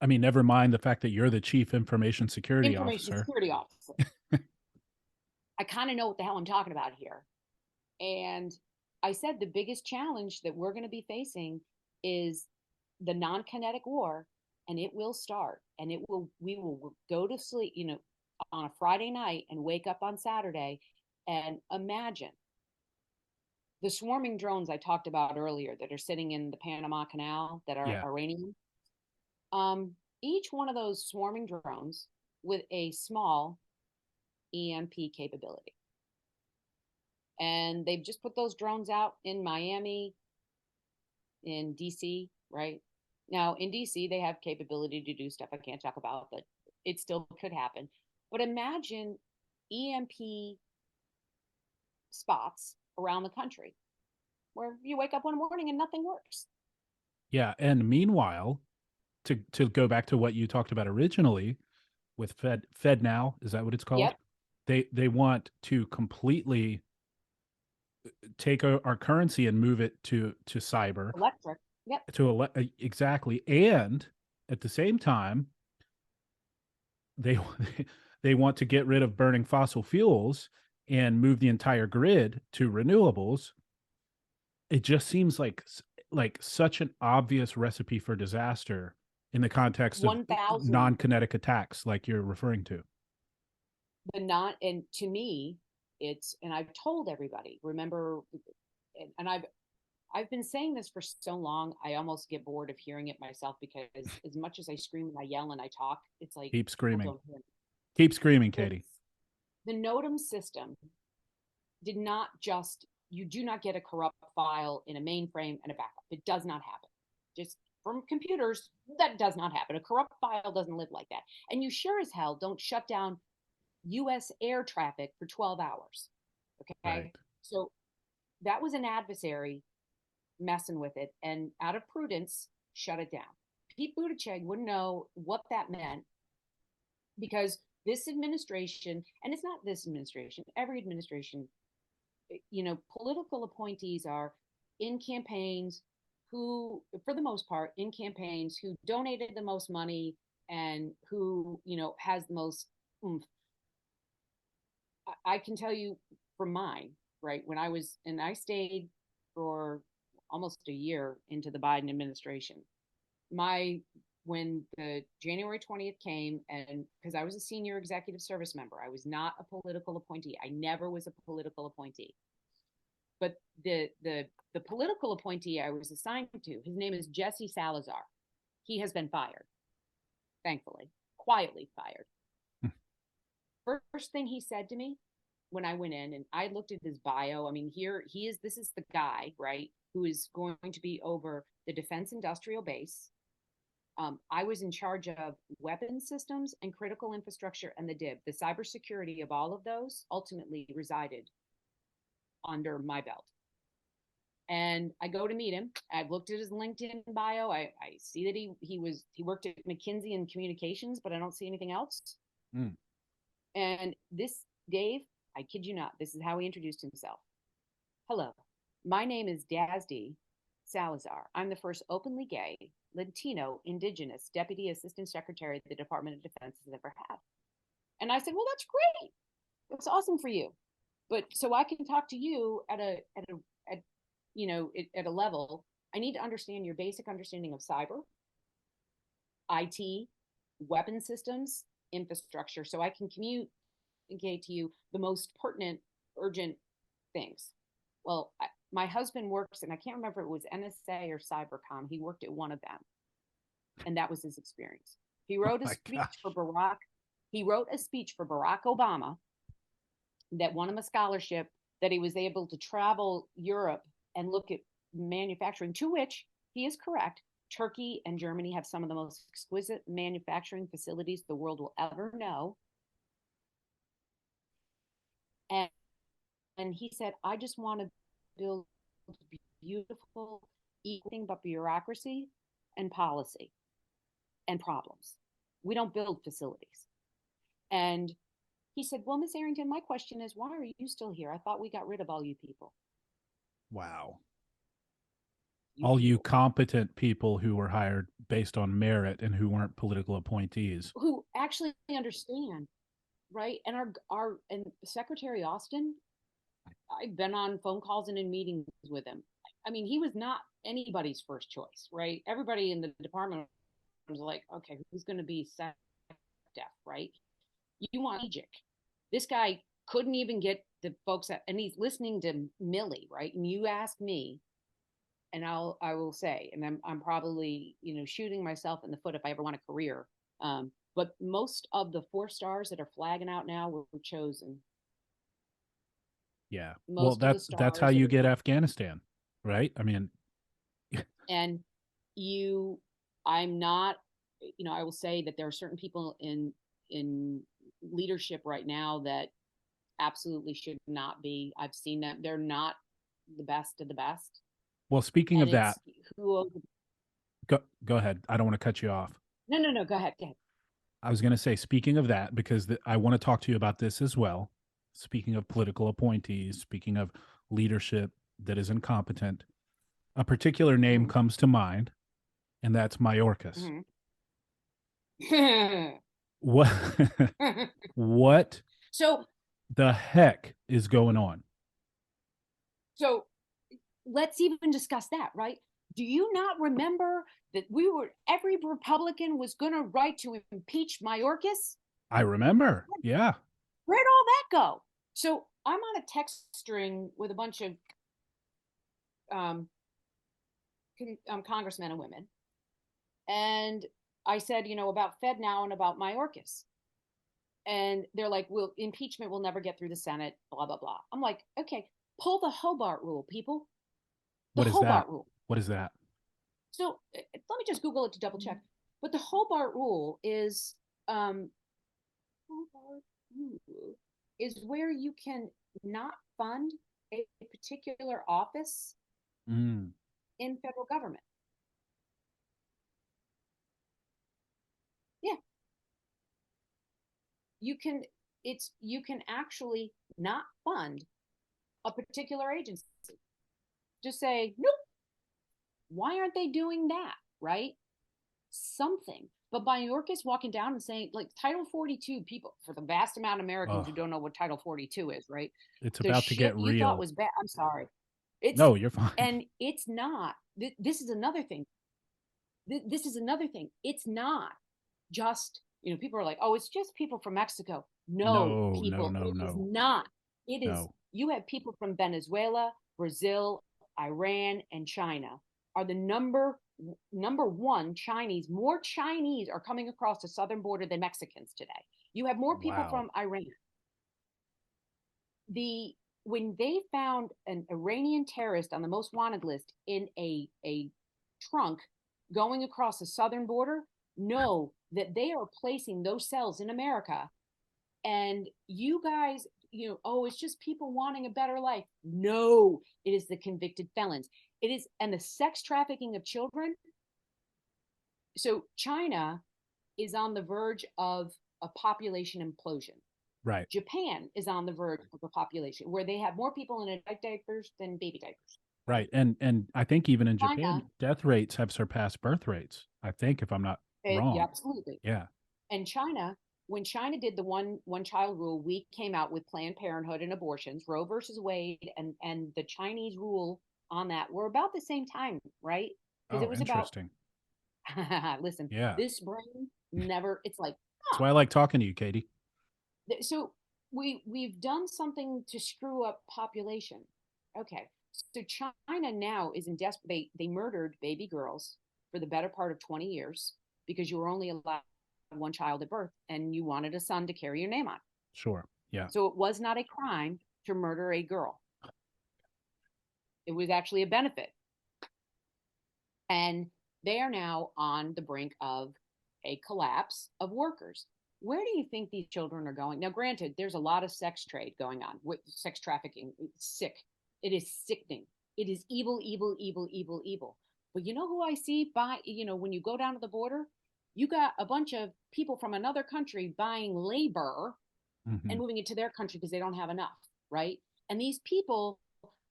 I mean, never mind the fact that you're the chief information security Information officer. security officer. I kind of know what the hell I'm talking about here. And I said the biggest challenge that we're going to be facing is the non-kinetic war, and it will start, and we will go to sleep, on a Friday night and wake up on Saturday and imagine the swarming drones I talked about earlier that are sitting in the Panama Canal that are Yeah. Iranian. Each one of those swarming drones with a small EMP capability. And they've just put those drones out in Miami, in DC, right? Now, in DC, they have capability to do stuff I can't talk about, but it still could happen. But imagine EMP spots around the country where you wake up one morning and nothing works. Yeah. And meanwhile, to go back to what you talked about originally with FedNow, is that what it's called? Yep. They want to completely take our currency and move it to cyber. Electric. Yep. Exactly. And at the same time, they they want to get rid of burning fossil fuels and move the entire grid to renewables. It just seems like such an obvious recipe for disaster in the context of 1,000. non-kinetic attacks like you're referring to. And to me, and I've told everybody, remember, and I've been saying this for so long, I almost get bored of hearing it myself, because as much as I scream and I yell and I talk, it's like, Keep screaming. don't hear me. Keep screaming, Katie. The NOTAM system did not just, you do not get a corrupt file in a mainframe and a backup. It does not happen. Just from computers, that does not happen. A corrupt file doesn't live like that. And you sure as hell don't shut down US air traffic for 12 hours. Okay. Right. So that was an adversary messing with it, and out of prudence, shut it down. Pete Buttigieg wouldn't know what that meant, because this administration, and it's not this administration, every administration, political appointees are in campaigns who, for the most part, in campaigns who donated the most money and who, has the most oomph. I can tell you from mine, right? I stayed for almost a year into the Biden administration. When the January 20th came, and because I was a senior executive service member, I was not a political appointee. I never was a political appointee. But the political appointee I was assigned to, his name is Jesse Salazar. He has been fired, thankfully, quietly fired. first thing he said to me when I went in and I looked at his bio, I mean, here he is, this is the guy, right, who is going to be over the Defense Industrial Base. I was in charge of weapons systems and critical infrastructure and the DIB. The cybersecurity of all of those ultimately resided under my belt. And I go to meet him. I've looked at his LinkedIn bio. I see that he worked at McKinsey in communications, but I don't see anything else. Mm. And this Dave, I kid you not, this is how he introduced himself. Hello, my name is Dazdi Salazar. I'm the first openly gay, Latino, Indigenous Deputy Assistant Secretary the Department of Defense has ever had. And I said, well, that's great. That's awesome for you. But so I can talk to you at a level, I need to understand your basic understanding of cyber, IT, weapon systems, infrastructure, so I can communicate to you the most pertinent, urgent things. Well, my husband works, and I can't remember if it was NSA or Cybercom. He worked at one of them, and that was his experience. He wrote a speech for Barack. He wrote a speech for Barack Obama that won him a scholarship, that he was able to travel Europe and look at manufacturing, to which he is correct. Turkey and Germany have some of the most exquisite manufacturing facilities the world will ever know. And he said, I just want to build beautiful, equal but bureaucracy and policy and problems. We don't build facilities. And he said, well, Miss Arrington, my question is, why are you still here? I thought we got rid of all you people. Wow. All you people. competent people who were hired based on merit and who weren't political appointees. Who actually understand, right? And and Secretary Austin, I've been on phone calls and in meetings with him. I mean, he was not anybody's first choice, right? Everybody in the department was like, okay, who's going to be SecDef, right? You want strategic. This guy couldn't even get the folks and he's listening to Millie, right? And you ask me, and I will say, and I'm probably, shooting myself in the foot if I ever want a career. But most of the 4 stars that are flagging out now were chosen. Yeah. Most well, that's how you get Afghanistan, right? I mean, and I'm not, I will say that there are certain people in leadership right now that absolutely should not be. I've seen them. They're not the best of the best. Well, speaking of that, go ahead. I don't want to cut you off. No. Go ahead. I was going to say, speaking of that, because I want to talk to you about this as well. Speaking of political appointees, speaking of leadership that is incompetent, a particular name comes to mind, and that's Mayorkas. Mm-hmm. What so the heck is going on? So let's even discuss that, right? Do you not remember that every Republican was going to write to impeach Mayorkas? I remember. Yeah. Where'd all that go? So I'm on a text string with a bunch of congressmen and women. And I said, about FedNow and about Mayorkas. And they're like, well, impeachment will never get through the Senate, blah, blah, blah. I'm like, okay, pull the Hobart rule, people. What is that? What is that? So let me just Google it to double check. But the Hobart rule is where you can not fund a particular office in federal government. Yeah. You can actually not fund a particular agency. Just say, nope. Why aren't they doing that? Right? Something. But Mayorkas walking down and saying, like, Title 42, people, for the vast amount of Americans who don't know what Title 42 is, right? It's about to get real. You thought was bad. I'm sorry. No, you're fine. And it's not. This is another thing. This is another thing. It's not just, people are like, oh, it's just people from Mexico. No, people. No. It is not. It is. You have people from Venezuela, Brazil, Iran, and China are the number one Chinese. More Chinese are coming across the southern border than Mexicans today. You have more people Wow. from Iran. When they found an Iranian terrorist on the most wanted list in a trunk going across the southern border, know that they are placing those cells in America. And you guys, oh, it's just people wanting a better life. No, it is the convicted felons. It is, and the sex trafficking of children. So China is on the verge of a population implosion. Right. Japan is on the verge of a population where they have more people in adult diapers than baby diapers. Right. And I think even in China, Japan, death rates have surpassed birth rates. I think, if I'm not wrong. absolutely. Yeah. And China, when China did the one child rule, we came out with Planned Parenthood and abortions, Roe versus Wade, and the Chinese rule on that were about the same time, right? Because it Oh, was about interesting. listen, Yeah. this brain never. It's like, That's why I like talking to you, Katie. so we've done something to screw up population. Okay, so China now is in desperate. They murdered baby girls for the better part of 20 years because you were only allowed one child at birth and you wanted a son to carry your name on. Sure. Yeah. So it was not a crime to murder a girl. It was actually a benefit. And they are now on the brink of a collapse of workers. Where do you think these children are going? Now, granted, there's a lot of sex trade going on with sex trafficking. It's sick. It is sickening. It is evil, evil, evil, evil, evil. But you know who I see when you go down to the border? You got a bunch of people from another country buying labor Mm-hmm. and moving it to their country because they don't have enough, right? And these people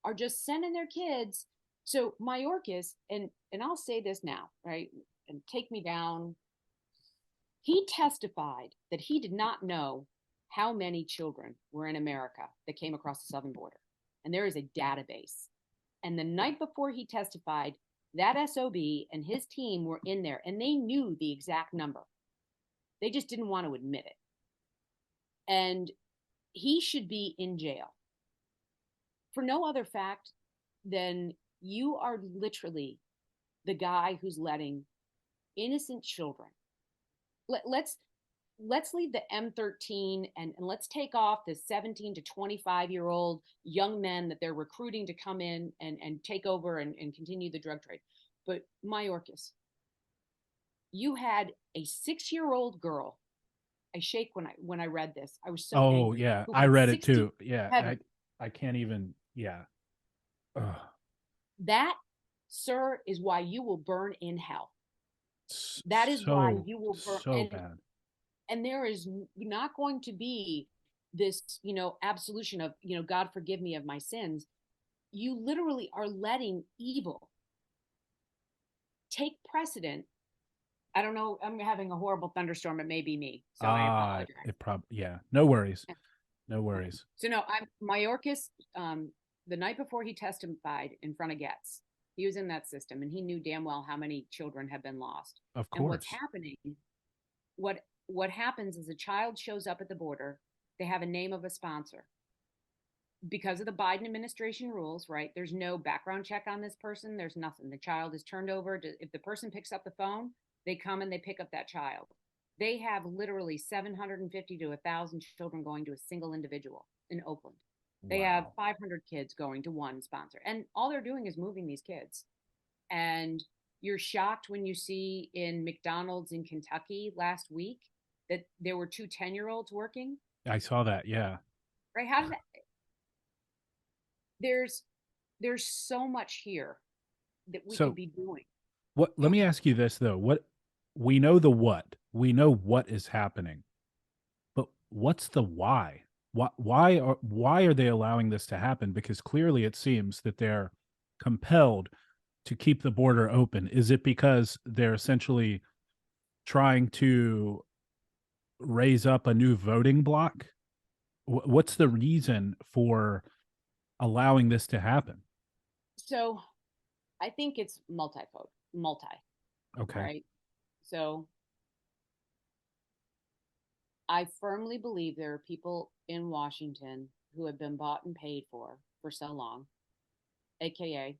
are just sending their kids. So Mayorkas, and I'll say this now, right? And take me down. He testified that he did not know how many children were in America that came across the southern border. And there is a database. And the night before he testified, that SOB and his team were in there and they knew the exact number. They just didn't want to admit it. And he should be in jail for no other fact than you are literally the guy who's letting innocent children. Let's leave the M13 and let's take off the 17 to 25-year-old young men that they're recruiting to come in and take over and continue the drug trade. But Mayorkas, you had a 6-year-old girl. I shake when I read this. I was so Oh, angry. yeah. Who I had read it 60 too. Yeah. heaven. I can't even. Yeah. Ugh. That, sir, is why you will burn in hell. That is why So, you will burn. so bad. And there is not going to be this, absolution of, God forgive me of my sins. You literally are letting evil take precedent. I don't know. I'm having a horrible thunderstorm. It may be me. So I apologize. It probably, yeah. No worries. Okay. No worries. So no, I'm Mayorkas, the night before he testified in front of Getz, he was in that system and he knew damn well how many children have been lost. Of And what's course. happening, what happens is a child shows up at the border, they have a name of a sponsor. Because of the Biden administration rules, right? There's no background check on this person. There's nothing. The child is turned over to, if the person picks up the phone, they come and they pick up that child. They have literally 750 to 1,000 children going to a single individual in Oakland. They have Wow. 500 kids going to one sponsor. And all they're doing is moving these kids. And you're shocked when you see in McDonald's in Kentucky last week that there were two 10-year-olds working. I saw that. Yeah. Right? How did that? There's so much here that we could So be doing. let me ask you this though. We know we know what is happening, but what's the why? Why are they allowing this to happen? Because clearly it seems that they're compelled to keep the border open. Is it because they're essentially trying to raise up a new voting block? What's the reason for allowing this to happen? So I think it's multi. All Okay. right. So I firmly believe there are people in Washington who have been bought and paid for so long, aka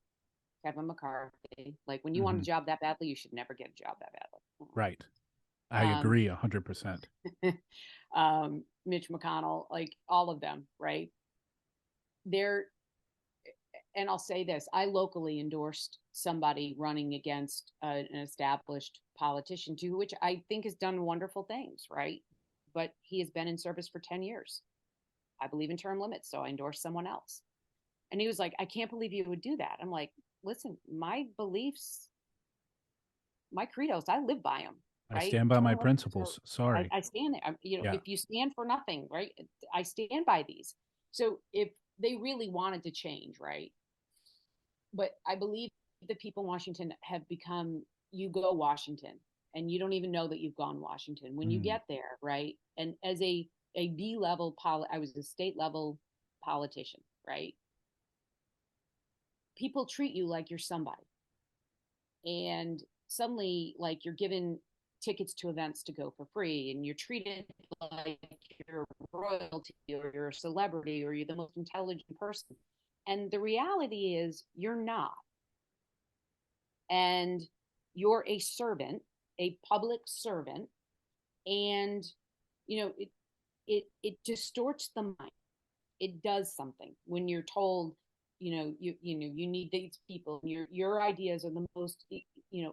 Kevin McCarthy. Like when you want Hmm. a job that badly, you should never get a job that badly. Right. I agree 100%. Mitch McConnell, like all of them, right? They're, and I'll say this, I locally endorsed somebody running against an established politician too, which I think has done wonderful things, right? But he has been in service for 10 years. I believe in term limits, so I endorsed someone else. And he was like, I can't believe you would do that. I'm like, listen, my beliefs, my credos, I live by them, I right? stand by Term my limits principles. Sorry. I stand there. Yeah. If you stand for nothing, right? I stand by these. So if they really wanted to change, right? But I believe the people in Washington have become, you go Washington and you don't even know that you've gone Washington. When you get there, right? And as a B level I was a state level politician, right? People treat you like you're somebody. And suddenly, like, you're given tickets to events to go for free, and you're treated like you're royalty or you're a celebrity or you're the most intelligent person. And the reality is, you're not. And you're a servant, a public servant. And, it distorts the mind. It does something when you're told, you need these people, and your ideas are the most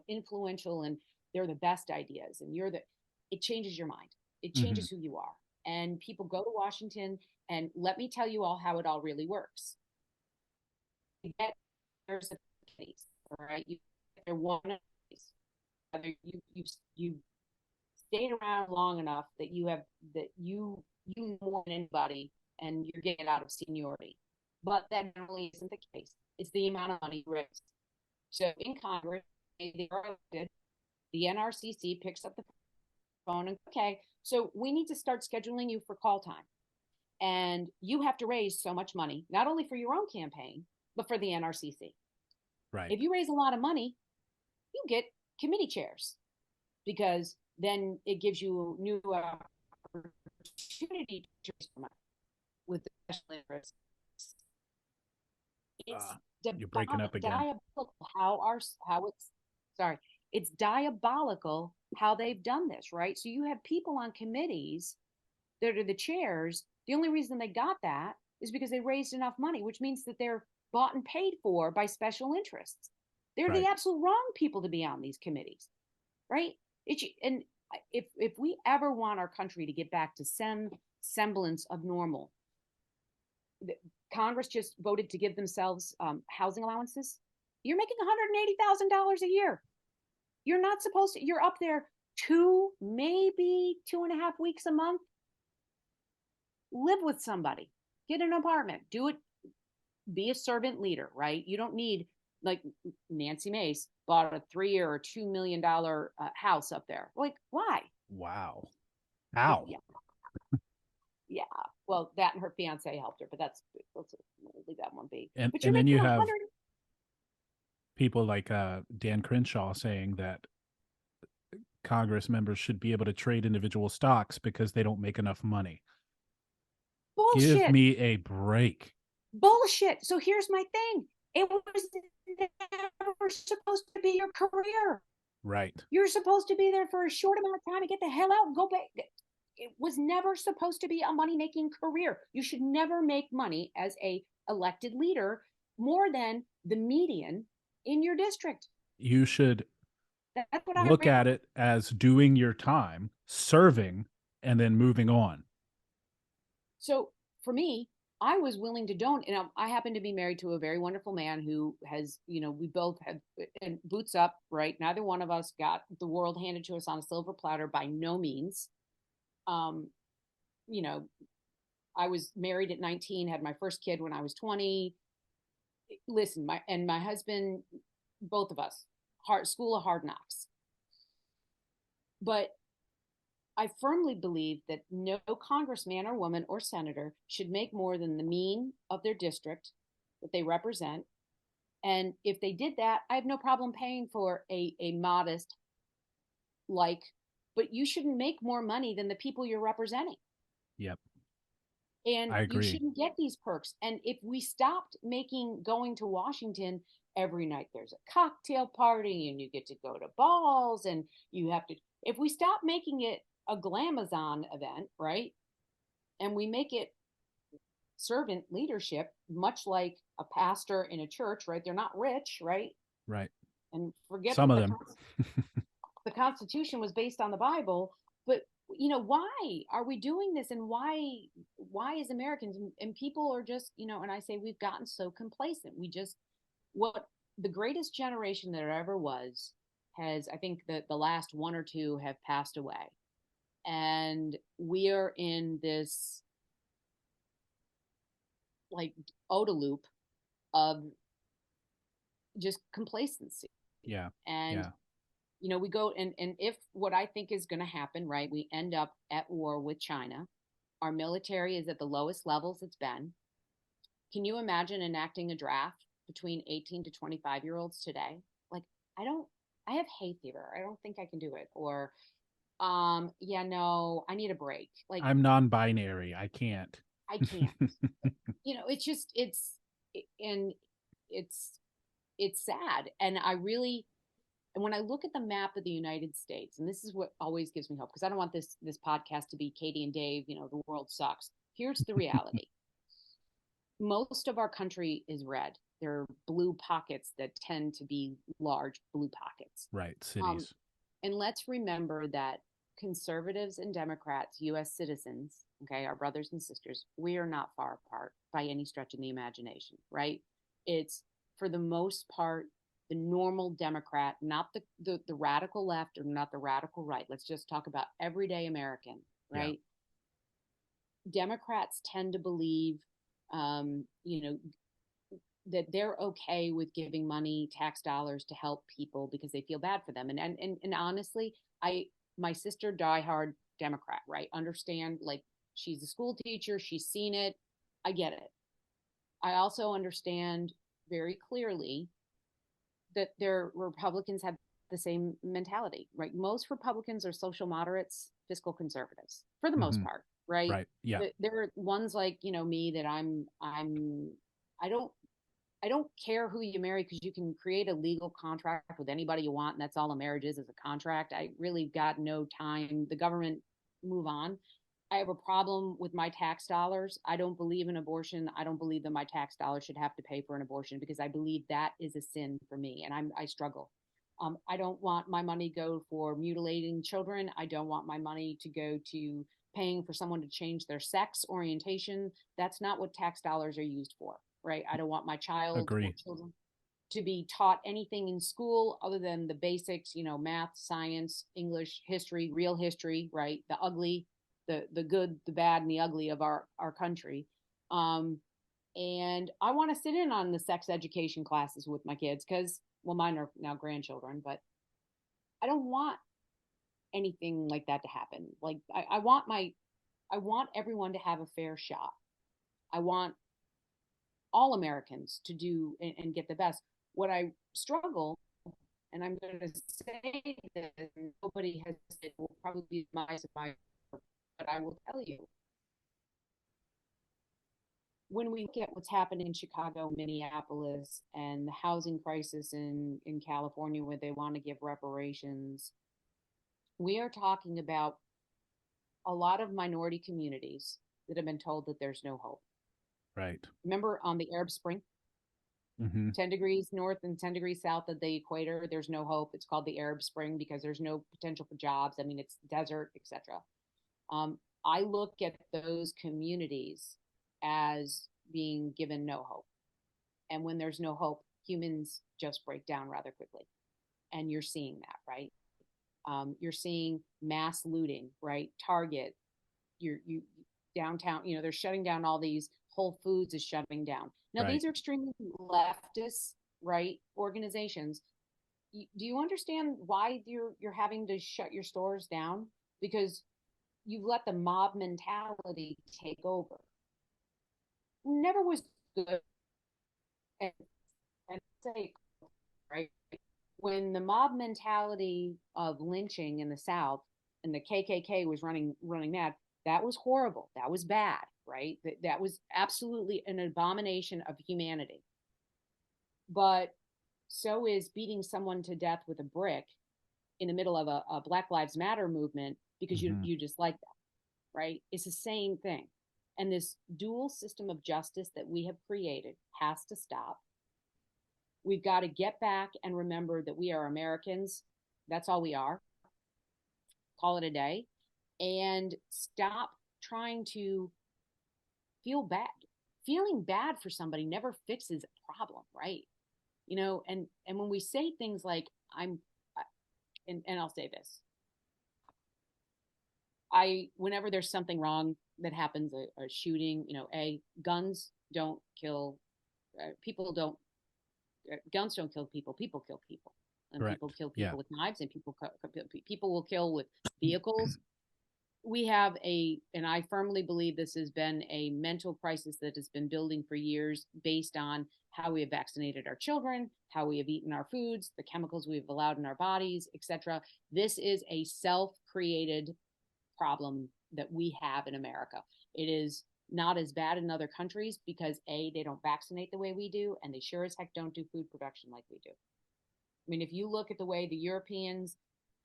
influential, and they're the best ideas, and it changes your mind. It changes who you are. And people go to Washington, and let me tell you all how it all really works. You get, there's a case, all right? They're one of these. Whether you stayed around long enough that you more than anybody, and you're getting out of seniority. But that generally isn't the case. It's the amount of money raised. So in Congress, they are elected. The NRCC picks up the phone and, okay, so we need to start scheduling you for call time. And you have to raise so much money, not only for your own campaign, but for the NRCC. Right. If you raise a lot of money, you get committee chairs, because then it gives you new opportunity to raise money with the special interests. You're breaking up again. Diabolical it's diabolical how they've done this, right? So you have people on committees that are the chairs. The only reason they got that is because they raised enough money, which means that they're bought and paid for by special interests. They're the absolute wrong people to be on these committees, right? And if we ever want our country to get back to some semblance of normal, Congress just voted to give themselves housing allowances. You're making $180,000 a year. You're not supposed to. You're up there maybe 2.5 weeks a month. Live with somebody. Get an apartment. Do it. Be a servant leader, right? You don't need, like Nancy Mace bought a $3 or $2 million house up there. Like, why? Wow. How? Yeah. Yeah. Well, that and her fiance helped her, but let's leave that one be. And, but and then you have people like Dan Crenshaw saying that Congress members should be able to trade individual stocks because they don't make enough money. Bullshit. Give me a break. Bullshit. So here's my thing. It was never supposed to be your career. Right. You're supposed to be there for a short amount of time and get the hell out and go back. It was never supposed to be a money-making career. You should never make money as a elected leader more than the median in your district. You should look at it as doing your time, serving, and then moving on. So for me, I was willing to donate. And I happen to be married to a very wonderful man who has, we both have, and boots up, right? Neither one of us got the world handed to us on a silver platter, by no means. I was married at 19, had my first kid when I was 20. Listen, my husband, both of us, school of hard knocks. But I firmly believe that no congressman or woman or senator should make more than the mean of their district that they represent. And if they did that, I have no problem paying for a modest, but you shouldn't make more money than the people you're representing. Yep. And you shouldn't get these perks. And if we stopped going to Washington every night there's a cocktail party and you get to go to balls and you have to, if we stop making it a glamazon event, right? And we make it servant leadership, much like a pastor in a church, right? They're not rich, right? Right. And forget Some that of them. the Constitution was based on the Bible, but why are we doing this, and why as Americans and people are just, and I say we've gotten so complacent. We just, what the greatest generation there ever was has, I think that the last one or two have passed away, and we are in this like OODA loop of just complacency. Yeah. And yeah. we go, and if what I think is going to happen, right, we end up at war with China. Our military is at the lowest levels it's been. Can you imagine enacting a draft between 18 to 25-year-olds today? Like, I have hay fever. I don't think I can do it. Or, yeah, no, I need a break. Like, I'm non-binary. I can't. I can't. It's just, and it's sad. And when I look at the map of the United States, and this is what always gives me hope, because I don't want this podcast to be Katie and Dave, the world sucks. Here's the reality. Most of our country is red. There are blue pockets that tend to be large blue pockets. Right, cities. And let's remember that conservatives and Democrats, U.S. citizens, okay, our brothers and sisters, we are not far apart by any stretch of the imagination, right? It's, for the most part, the normal Democrat, not the radical left or not the radical right. Let's just talk about everyday American, right? Yeah. Democrats tend to believe, that they're okay with giving money, tax dollars, to help people because they feel bad for them. And honestly, my sister, diehard Democrat, right? Understand, like, she's a school teacher, she's seen it. I get it. I also understand very clearly that their Republicans have the same mentality, right? Most Republicans are social moderates, fiscal conservatives for the most part, right? Right. Yeah. There are ones like, me that I don't care who you marry, because you can create a legal contract with anybody you want, and that's all a marriage is a contract. I really got no time. The government, move on. I have a problem with my tax dollars. I don't believe in abortion. I don't believe that my tax dollars should have to pay for an abortion, because I believe that is a sin for me, and I struggle. I don't want my money go for mutilating children. I don't want my money to go to paying for someone to change their sex orientation. That's not what tax dollars are used for, right? I don't want my child or children to be taught anything in school other than the basics, math, science, English, history, real history, right? The ugly, the good, the bad, and the ugly of our country. And I want to sit in on the sex education classes with my kids, because, well, mine are now grandchildren, but I don't want anything like that to happen. Like, I want everyone to have a fair shot. I want all Americans to do and get the best. What I struggle, and I'm going to say that nobody has said, will probably be my survivor, but I will tell you, when we look at what's happening in Chicago, Minneapolis, and the housing crisis in California, where they want to give reparations, we are talking about a lot of minority communities that have been told that there's no hope. Right. Remember on the Arab Spring? 10 degrees north and 10 degrees south of the equator, there's no hope. It's called the Arab Spring because there's no potential for jobs. I mean, it's desert, etc. I look at those communities as being given no hope. And when there's no hope, humans just break down rather quickly. And you're seeing that, right? You're seeing mass looting, right? Target, you downtown, they're shutting down all these. Whole Foods is shutting down. Now, these are extremely leftist, right, organizations. Do you understand why you're having to shut your stores down? Because you've let the mob mentality take over. Never was good. And say, right, when the mob mentality of lynching in the South and the KKK was running mad, that was horrible. That was bad, right? That was absolutely an abomination of humanity. But So is beating someone to death with a brick in the middle of a Black Lives Matter movement because Mm-hmm. you just like that, right? It's the same thing. And this dual system of justice that we have created has to stop. We've got to get back and remember that we are Americans. That's all we are. Call it a day. And stop trying to feel bad. Feeling bad for somebody never fixes a problem, right? And when we say things like I'm and I'll say this. Whenever there's something wrong that happens, a shooting, guns don't kill people don't guns don't kill people. People kill people, and people Correct. kill Yeah. people with knives, and people will kill with vehicles. We have and I firmly believe this has been a mental crisis that has been building for years, based on how we have vaccinated our children, how we have eaten our foods, the chemicals we've allowed in our bodies, etc. This is a self-created problem that we have in America. It is not as bad in other countries because they don't vaccinate the way we do, and they sure as heck don't do food production like we do. I mean, if you look at the way the Europeans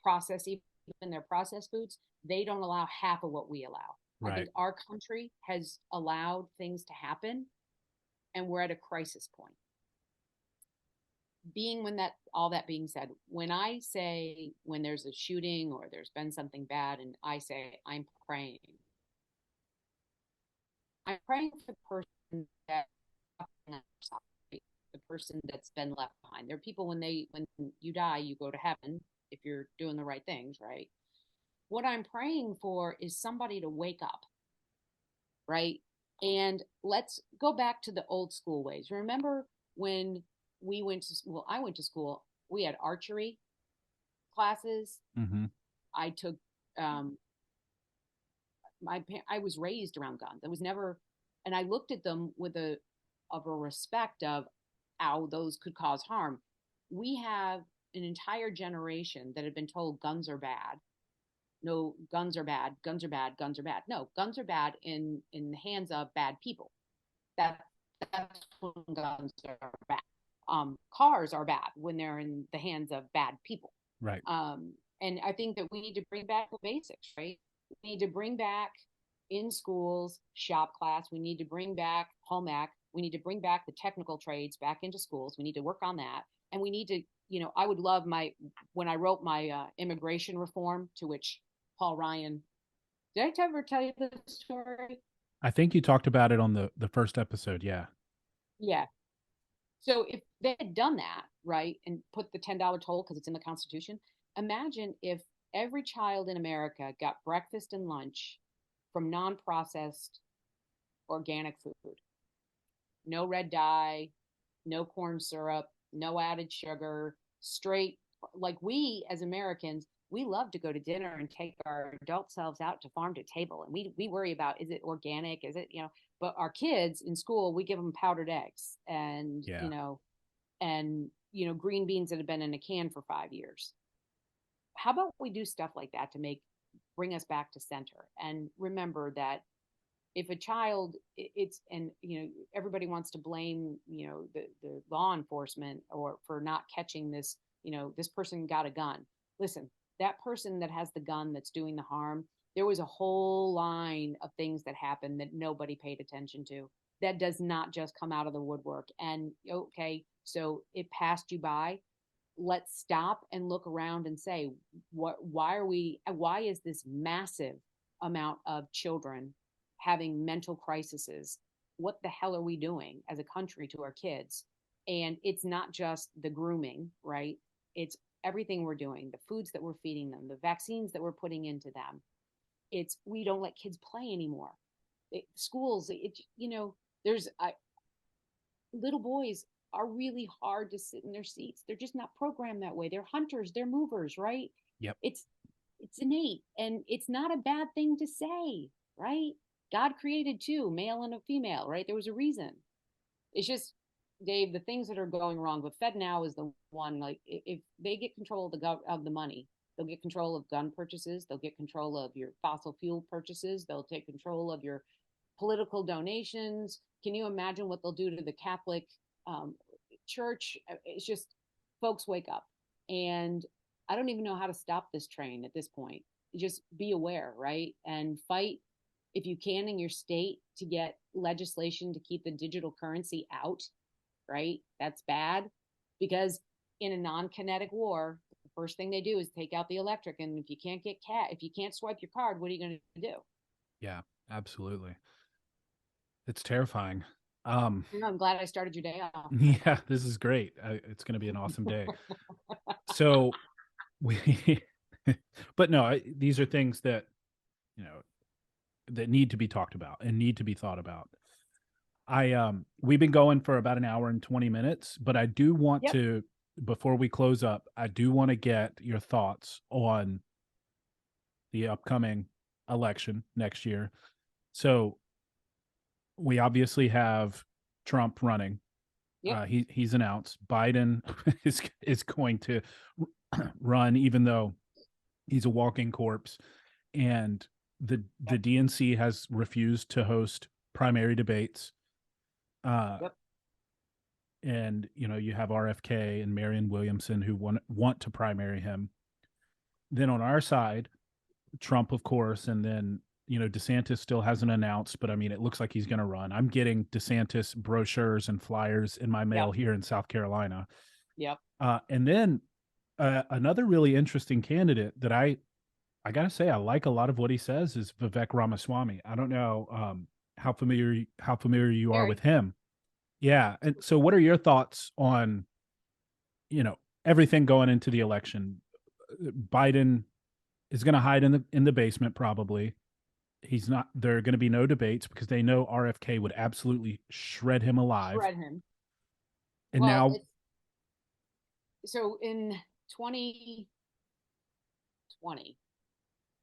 process even their processed foods, they don't allow half of what we allow. Right. I think our country has allowed things to happen, and we're at a crisis point. All that being said, when I say when there's a shooting or there's been something bad, and I say I'm praying for the person that the person that's been left behind. There are people when you die, you go to heaven if you're doing the right things, right? What I'm praying for is somebody to wake up, right? And let's go back to the old school ways. Remember when we went to school? I went to school. We had archery classes. Mm-hmm. I took I was raised around guns. I was never, and I looked at them with a respect of how those could cause harm. We have an entire generation that had been told guns are bad. No, guns are bad. Guns are bad. Guns are bad. No, guns are bad in the hands of bad people. That's when guns are bad. Cars are bad when they're in the hands of bad people. Right. And I think that we need to bring back the basics, right? We need to bring back in schools shop class. We need to bring back home ec. We need to bring back the technical trades back into schools. We need to work on that. And we need to, I would love when I wrote my immigration reform, to which Paul Ryan, did I ever tell you the story? I think you talked about it on the first episode. Yeah. Yeah. So if they had done that, right, and put the $10 toll because it's in the Constitution, imagine if every child in America got breakfast and lunch from non-processed organic food. No red dye, no corn syrup, no added sugar, straight, like we as Americans, we love to go to dinner and take our adult selves out to farm to table. And we worry about, is it organic? Is it, but our kids in school, we give them powdered eggs and, Yeah. Green beans that have been in a can for 5 years. How about we do stuff like that to bring us back to center? And remember that if a child, everybody wants to blame, the law enforcement or for not catching this, this person got a gun. Listen, that person that has the gun that's doing the harm, there was a whole line of things that happened that nobody paid attention to. That does not just come out of the woodwork. And okay, so it passed you by. Let's stop and look around and say, why is this massive amount of children having mental crises? What the hell are we doing as a country to our kids? And it's not just the grooming, right? It's everything we're doing, the foods that we're feeding them, the vaccines that we're putting into them. We don't let kids play anymore. Schools, there's little boys are really hard to sit in their seats. They're just not programmed that way. They're hunters, they're movers, right? Yep. It's innate, and it's not a bad thing to say, right? God created two, male and a female, right? There was a reason. It's just, Dave, the things that are going wrong with FedNow is the one, like if they get control of the money, they'll get control of gun purchases, they'll get control of your fossil fuel purchases, they'll take control of your political donations. Can you imagine what they'll do to the Catholic church? It's just, folks wake up. And I don't even know how to stop this train at this point. Just be aware, right? And fight if you can in your state to get legislation to keep the digital currency out, right? That's bad because in a non-kinetic war, the first thing they do is take out the electric. And if you can't get if you can't swipe your card, what are you going to do? Yeah, absolutely. It's terrifying. I'm glad I started your day off. Yeah, this is great. It's going to be an awesome day. So we, but no, these are things that, you know, that need to be talked about and need to be thought about. We've been going for about an hour and 20 minutes, but I do want Yep. to, before we close up, I do want to get your thoughts on the upcoming election next year. So we obviously have Trump running. Yep. He's announced Biden is going to run, even though he's a walking corpse, and the DNC has refused to host primary debates. Yep. And you have RFK and Marianne Williamson who want to primary him. Then on our side, Trump, of course, and then DeSantis still hasn't announced, but I mean, it looks like he's going to run. I'm getting DeSantis brochures and flyers in my mail here in South Carolina. Yep. And then another really interesting candidate that I gotta say I like a lot of what he says is Vivek Ramaswamy. I don't know how familiar you are with him. Yeah, and so what are your thoughts on everything going into the election? Biden is going to hide in the basement probably. He's not. There are going to be no debates because they know RFK would absolutely shred him alive. Shred him. And now, so in 2020,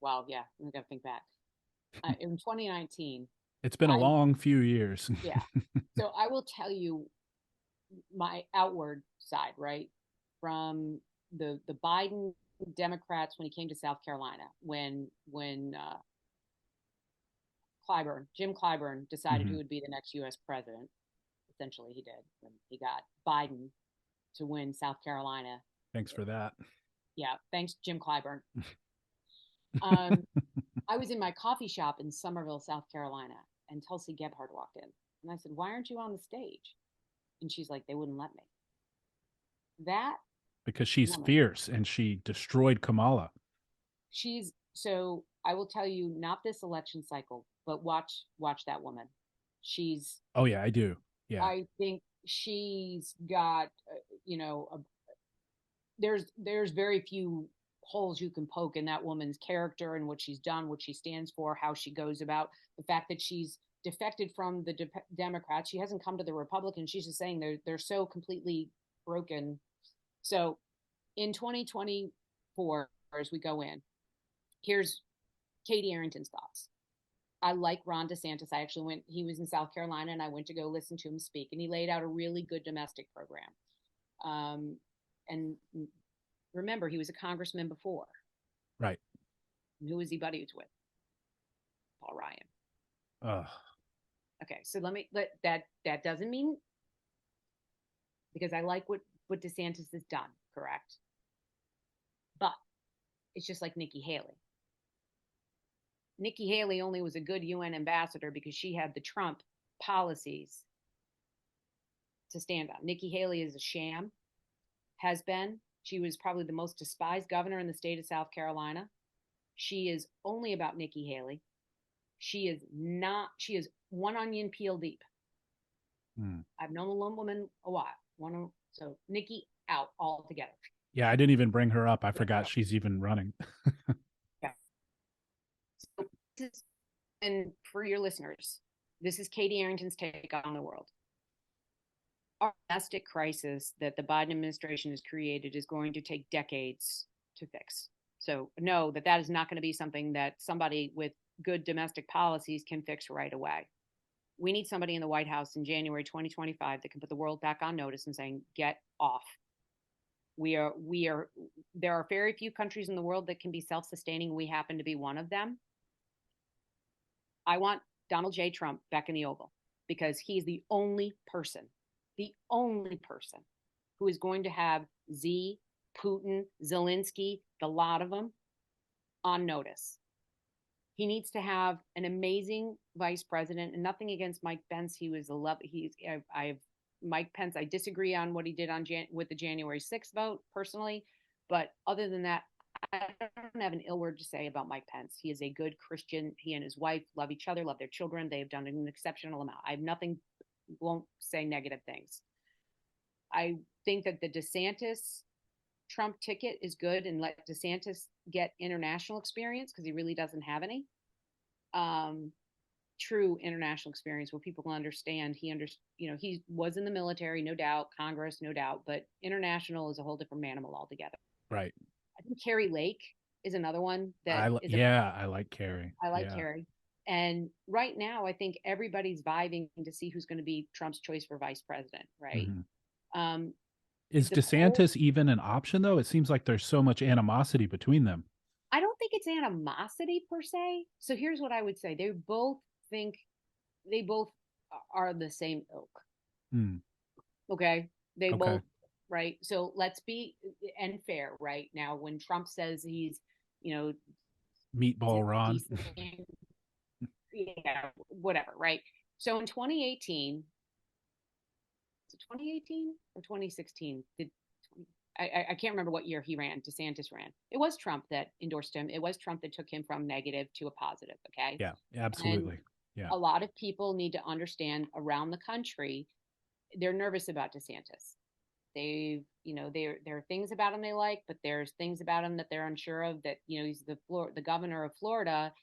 wow, yeah, I got to think back. In 2019, it's been a long few years. Yeah. So I will tell you my outward side, right? From the Biden Democrats when he came to South Carolina, when Jim Clyburn decided who would be the next U.S. president. Essentially, he did. And he got Biden to win South Carolina. Thanks for that. Yeah, thanks, Jim Clyburn. I was in my coffee shop in Summerville, South Carolina, and Tulsi Gebhardt walked in. And I said, "Why aren't you on the stage?" And she's like, "They wouldn't let me." Because she's fierce and she destroyed Kamala. So I will tell you, not this election cycle, but watch that woman. Oh yeah, I do. Yeah. I think she's got, there's very few holes you can poke in that woman's character and what she's done, what she stands for, how she goes about the fact that she's defected from the Democrats. She hasn't come to the Republicans. She's just saying they're so completely broken. So in 2024, as we go in, here's Katie Arrington's thoughts. I like Ron DeSantis. He was in South Carolina and I went to go listen to him speak, and he laid out a really good domestic program. And remember, he was a congressman before. Right. And who was he buddies with? Paul Ryan. Okay, so that doesn't mean, because I like what DeSantis has done, correct? But it's just like Nikki Haley. Nikki Haley only was a good UN ambassador because she had the Trump policies to stand on. Nikki Haley is a sham, has been. She was probably the most despised governor in the state of South Carolina. She is only about Nikki Haley. She is one onion peel deep. I've known the woman a while. So Nikki out altogether. Yeah, I didn't even bring her up. I forgot she's even running. Yeah. So and for your listeners, this is Katie Arrington's take on the world. Our domestic crisis that the Biden administration has created is going to take decades to fix. So know that is not going to be something that somebody with good domestic policies can fix right away. We need somebody in the White House in January 2025 that can put the world back on notice and saying, get off. There are very few countries in the world that can be self-sustaining. We happen to be one of them. I want Donald J. Trump back in the Oval because he's the only person who is going to have Z, Putin, Zelensky, the lot of them on notice. He needs to have an amazing vice president, and nothing against Mike Pence. He was a love. I've Mike Pence. I disagree on what he did on with the January 6th vote personally, but other than that, I don't have an ill word to say about Mike Pence. He is a good Christian. He and his wife love each other, love their children. They have done an exceptional amount. I have nothing. Won't say negative things. I think that the DeSantis Trump ticket is good, and let DeSantis get international experience because he really doesn't have any true international experience where people understand. He was in the military, no doubt, Congress, no doubt, but international is a whole different animal altogether. Right. I think Carrie Lake is another one that I like Carrie. I like Carrie. And right now, I think everybody's vibing to see who's going to be Trump's choice for vice president, right? Mm-hmm. Is DeSantis even an option, though? It seems like there's so much animosity between them. I don't think it's animosity per se. So here's what I would say. They both are the same ilk. Okay. They both, right? So let's be and fair, right? Now, when Trump says he's, meatball Ron. Yeah, whatever, right? So in 2018, 2018 or 2016? I can't remember what year he ran. DeSantis ran. It was Trump that endorsed him. It was Trump that took him from negative to a positive. Okay. Yeah, absolutely. And yeah. A lot of people need to understand around the country, they're nervous about DeSantis. There are things about him they like, but there's things about him that they're unsure of. That he's the governor of Florida,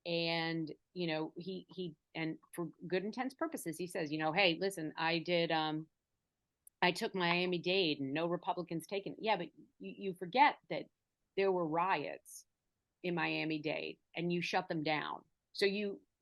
and he and for good intents purposes, he says, hey, listen, I took Miami-Dade and no Republicans taken it. Yeah, but you forget that there were riots in Miami-Dade and you shut them down. So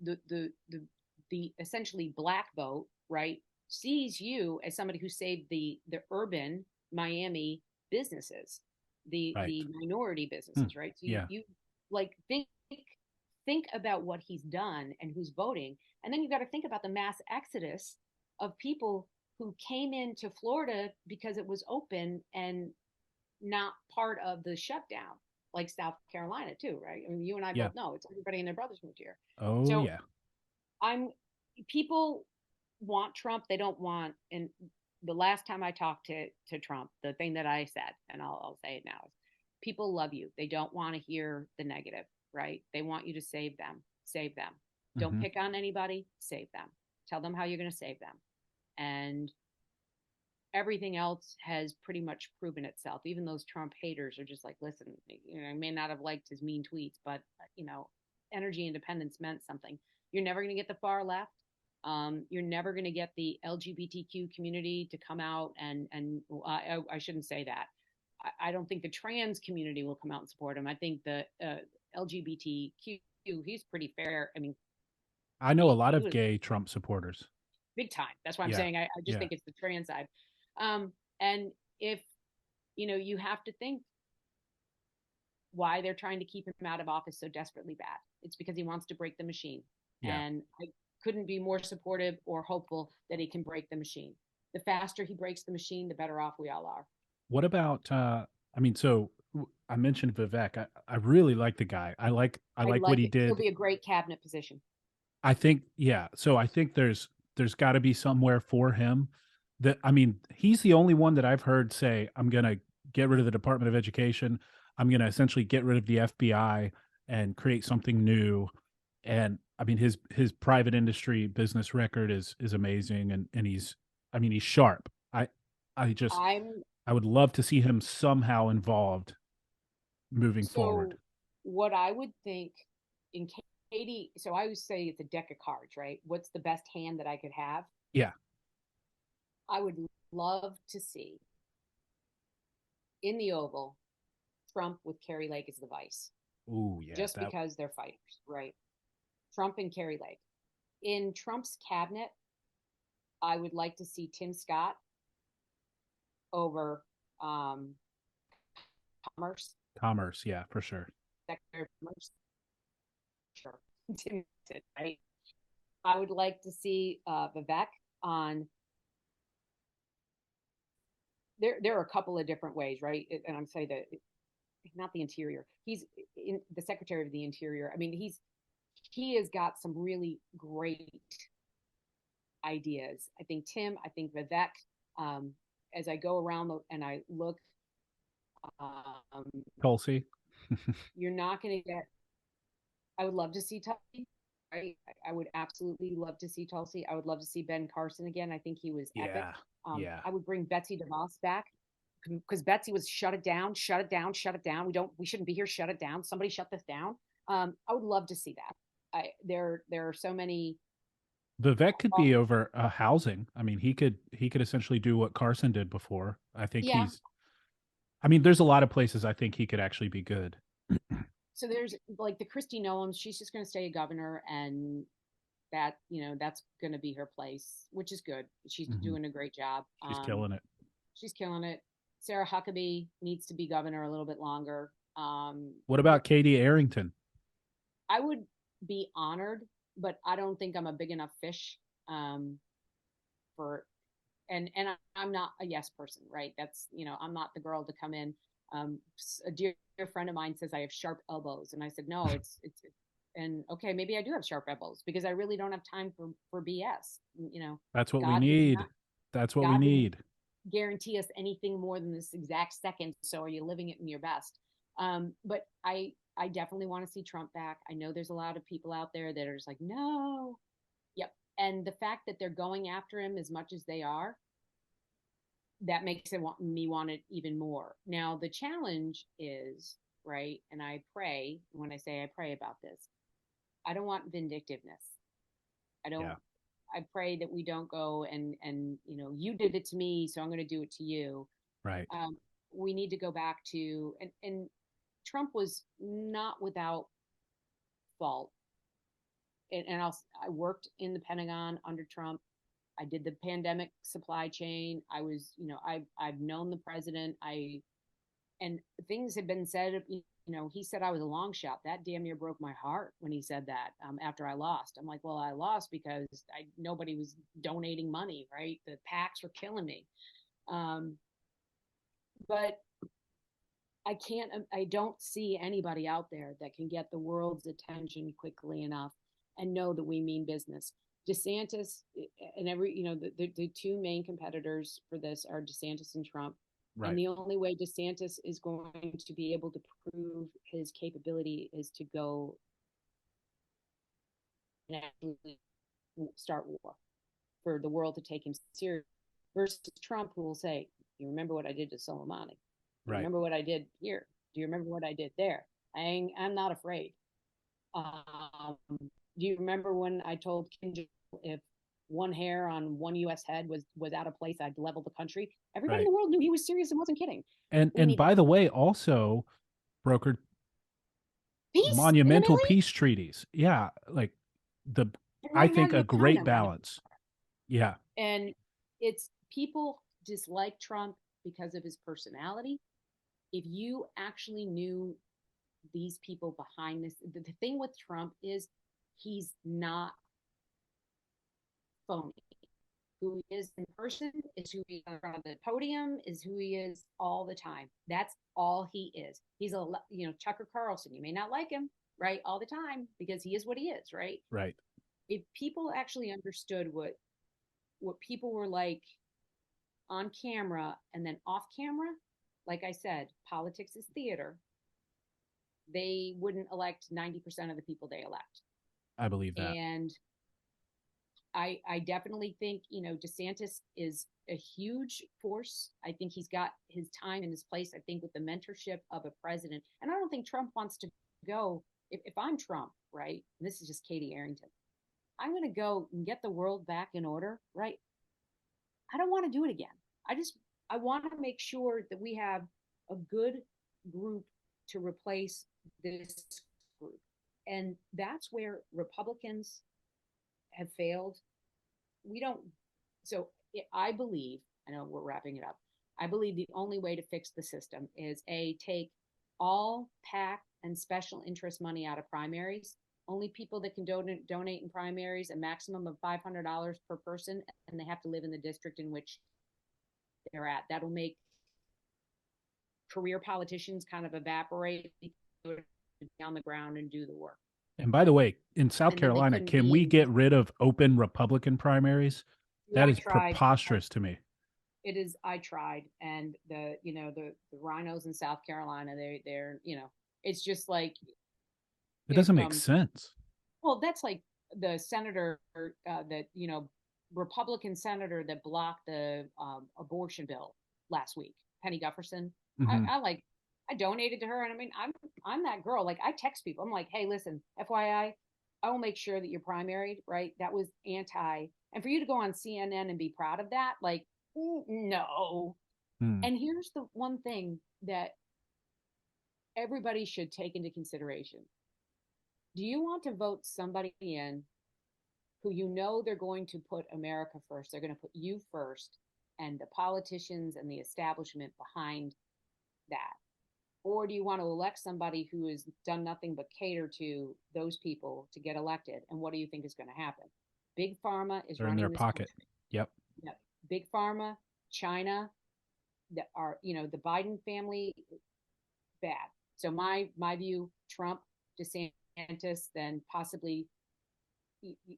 the essentially black vote, right, sees you as somebody who saved the urban Miami businesses, the minority businesses, right? So you like think about what he's done and who's voting, and then you got to think about the mass exodus of people who came into Florida because it was open and not part of the shutdown, like South Carolina too, right? I mean, you and I both know it's everybody and their brothers moved here. Oh, so yeah. People want Trump. They don't want, and the last time I talked to Trump, the thing that I said, and I'll say it now, is people love you. They don't want to hear the negative, right? They want you to save them. Save them. Don't pick on anybody. Save them. Tell them how you're going to save them. And everything else has pretty much proven itself. Even those Trump haters are just like, listen, I may not have liked his mean tweets, but energy independence meant something. You're never going to get the far left. You're never going to get the LGBTQ community to come out and I shouldn't say that. I don't think the trans community will come out and support him. I think the LGBTQ, he's pretty fair. I mean, I know a lot of gay Trump supporters. Big time. That's why I'm saying I just think it's the trans side. And if you have to think why they're trying to keep him out of office so desperately bad. It's because he wants to break the machine. And I couldn't be more supportive or hopeful that he can break the machine. The faster he breaks the machine, the better off we all are. What about so I mentioned Vivek. I really like the guy. I like what he did. He'll be a great cabinet position. I think, so I think there's got to be somewhere for him. He's the only one that I've heard say, I'm going to get rid of the Department of Education. I'm going to essentially get rid of the FBI and create something new. And his private industry business record is amazing. And he's sharp. I would love to see him somehow involved moving forward. What I would think in Katie, so I always say it's a deck of cards, right? What's the best hand that I could have? Yeah. I would love to see in the Oval Trump with Carrie Lake as the vice. Ooh, yeah. Just because they're fighters, right? Trump and Carrie Lake. In Trump's cabinet, I would like to see Tim Scott over Commerce. Commerce, yeah, for sure. Secretary of Commerce. Sure. Tim, right? I would like to see Vivek on there are a couple of different ways, right? And I'm saying that not the interior. He's in the Secretary of the Interior. I mean, he has got some really great ideas. I think Tim, I think Vivek. Um, as I go around and I look, um, Tulsi. you're not going to get. I would love to see Tulsi. Right? I would absolutely love to see Tulsi. I would love to see Ben Carson again. I think he was epic. Yeah. Yeah. I would bring Betsy DeVos back because Betsy was shut it down, shut it down, shut it down. We shouldn't be here. Shut it down. Somebody shut this down. I would love to see that. There are so many. Vivek could be over housing. I mean, he could essentially do what Carson did before. I think Yeah. I mean, there's a lot of places I think he could actually be good. So there's like the Christy Noem. She's just going to stay a governor, and that's going to be her place, which is good. She's doing a great job. She's killing it. She's killing it. Sarah Huckabee needs to be governor a little bit longer. What about Katie Arrington? I would be honored, but I don't think I'm a big enough fish for and I'm not a yes person, right? That's I'm not the girl to come in. A dear friend of mine says I have sharp elbows, and I said no, it's and okay, maybe I do have sharp elbows because I really don't have time for BS. That's what we God need. That's what we God didn't need. guarantee us anything more than this exact second. So are you living it in your best? But I definitely want to see Trump back. I know there's a lot of people out there that are just like, no. Yep. And the fact that they're going after him as much as they are, that makes me want it even more. Now, the challenge is, right, and I pray, when I say I pray about this, I don't want vindictiveness. I don't. Yeah. I pray that we don't go and you did it to me, so I'm going to do it to you. Right. We need to go back to and Trump was not without fault. And I worked in the Pentagon under Trump. I did the pandemic supply chain. I was, I've known the president. And things have been said. He said I was a long shot. That damn near broke my heart when he said that. After I lost, I'm like, well, I lost because nobody was donating money, right? The PACs were killing me. But I don't see anybody out there that can get the world's attention quickly enough and know that we mean business. DeSantis and the two main competitors for this are DeSantis and Trump. Right. And the only way DeSantis is going to be able to prove his capability is to go and actually start war for the world to take him seriously versus Trump, who will say, you remember what I did to Soleimani? You remember what I did here? Do you remember what I did there? I'm not afraid. Do you remember when I told Kim if one hair on one U.S. head was out of place, I'd level the country? Everybody in the world knew he was serious and wasn't kidding. And by the way, also brokered monumental peace treaties. Yeah, like I think a great balance. Yeah. And it's people dislike Trump because of his personality. If you actually knew these people behind this, the thing with Trump is he's not phony. Who he is in person is who he is on the podium, is who he is all the time. That's all he is. He's Tucker Carlson. You may not like him, right, all the time because he is what he is, right? Right. If people actually understood what people were like on camera and then off camera, like I said, politics is theater. They wouldn't elect 90% of the people they elect. I believe that. And I definitely think, DeSantis is a huge force. I think he's got his time and his place, I think, with the mentorship of a president. And I don't think Trump wants to go, if I'm Trump, right? And this is just Katie Arrington. I'm going to go and get the world back in order, right? I don't want to do it again. I want to make sure that we have a good group to replace this group. And that's where Republicans have failed. I believe, I know we're wrapping it up. I believe the only way to fix the system is take all PAC and special interest money out of primaries. Only people that can donate in primaries, a maximum of $500 per person, and they have to live in the district in which they're at. That'll make career politicians kind of evaporate on the ground and do the work. And by the way, in South And then they Carolina, couldn't can be we in. get rid of open Republican primaries? Yeah, That I is tried. preposterous to me. It is. I tried, and the rhinos in South Carolina, they're it's just like It doesn't make um sense. well, that's like the senator that Republican senator that blocked the abortion bill last week, Penny Gufferson. I, Hmm. I like I donated to her, and I mean I'm that girl. Like I text people, I'm like, hey, listen, FYI, I will make sure that you're primaried, right? That was anti, and for you to go on CNN and be proud of that, like no. Hmm. And here's the one thing that everybody should take into consideration. Do you want to vote somebody in who they're going to put America first? They're going to put you first and the politicians and the establishment behind that. Or do you want to elect somebody who has done nothing but cater to those people to get elected? And what do you think is going to happen? Big Pharma is They're in their running this pocket. country. Yep. Yeah. Big Pharma, China, that are, the Biden family, bad. So my view, Trump, DeSantis, then possibly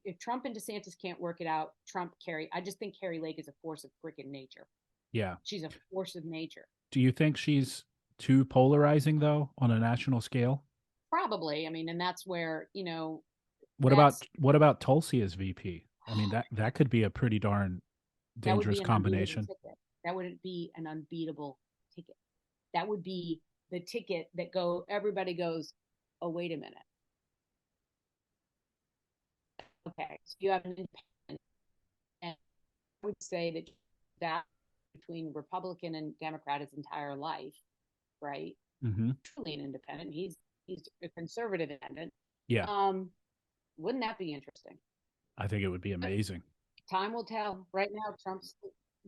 if Trump and DeSantis can't work it out, Trump, Carrie. I just think Carrie Lake is a force of freaking nature. Yeah. She's a force of nature. Do you think she's too polarizing though on a national scale? Probably. I mean, and that's where What that's about Tulsi as VP? I mean that could be a pretty darn that would dangerous be an unbeatable combination. ticket. That would be an unbeatable ticket. That would be the ticket that everybody goes, oh, wait a minute. Okay, so you have an independent, and I would say that between Republican and Democrat his entire life, right? Hmm. Truly an independent. He's a conservative independent. Yeah, Um, wouldn't that be interesting? I think it would be But amazing. time will tell. Right now,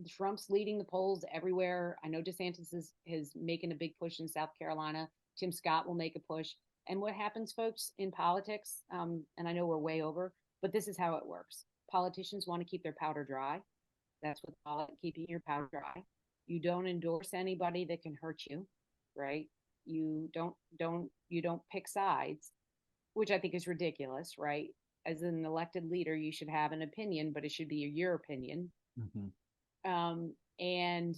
Trump's leading the polls everywhere. I know DeSantis is making a big push in South Carolina. Tim Scott will make a push. And what happens, folks, in politics? And I know we're way over, but this is how it works. Politicians want to keep their powder dry. That's what they call it, keeping your powder dry. You don't endorse anybody that can hurt you, right? You don't pick sides, which I think is ridiculous, right? As an elected leader, you should have an opinion, but it should be your opinion. Hmm. And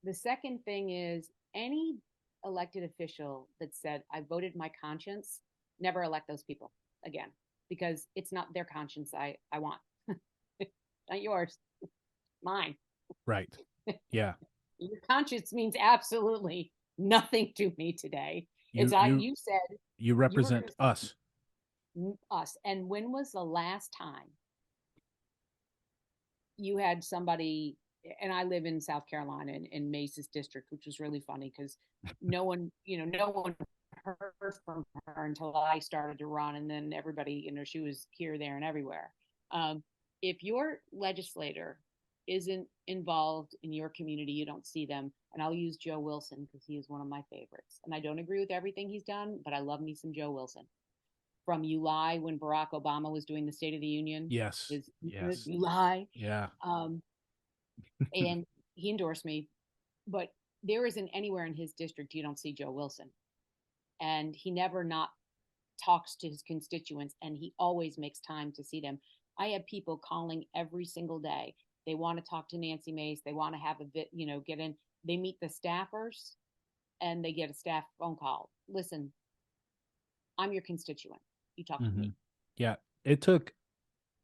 the second thing is any elected official that said, I voted my conscience, never elect those people again, because it's not their conscience I want. Not yours, mine. Right. Yeah. Your conscience means absolutely nothing to me today. You you You said you you were going represent to us. say us. And when was the last time you had somebody? And I live in South Carolina in Mace's district, which was really funny because no one heard from her until I started to run, and then everybody, she was here, there, and everywhere. If your legislator isn't involved in your community, you don't see them. And I'll use Joe Wilson because he is one of my favorites. And I don't agree with everything he's done, but I love me some Joe Wilson. From You Lie, when Barack Obama was doing the State of the Union, Yes. his Yes. You Lie. Yeah. Um, and he endorsed me, but there isn't anywhere in his district you don't see Joe Wilson. And he never not talks to his constituents, and he always makes time to see them. I have people calling every single day. They want to talk to Nancy Mace. They want to have a bit, get in. They meet the staffers and they get a staff phone call. Listen, I'm your constituent. You talk to Hmm. me. Yeah. It took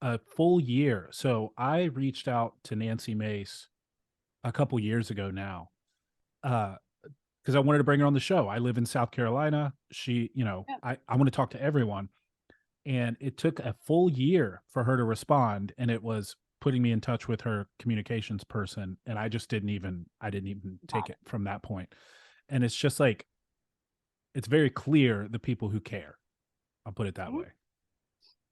a full year. So I reached out to Nancy Mace a couple years ago now. Because I wanted to bring her on the show. I live in South Carolina. She, Yeah. I want to talk to everyone. And it took a full year for her to respond. And it was putting me in touch with her communications person. And I didn't even take it from that point. And it's just like, it's very clear the people who care. I'll put it that Mhm. way.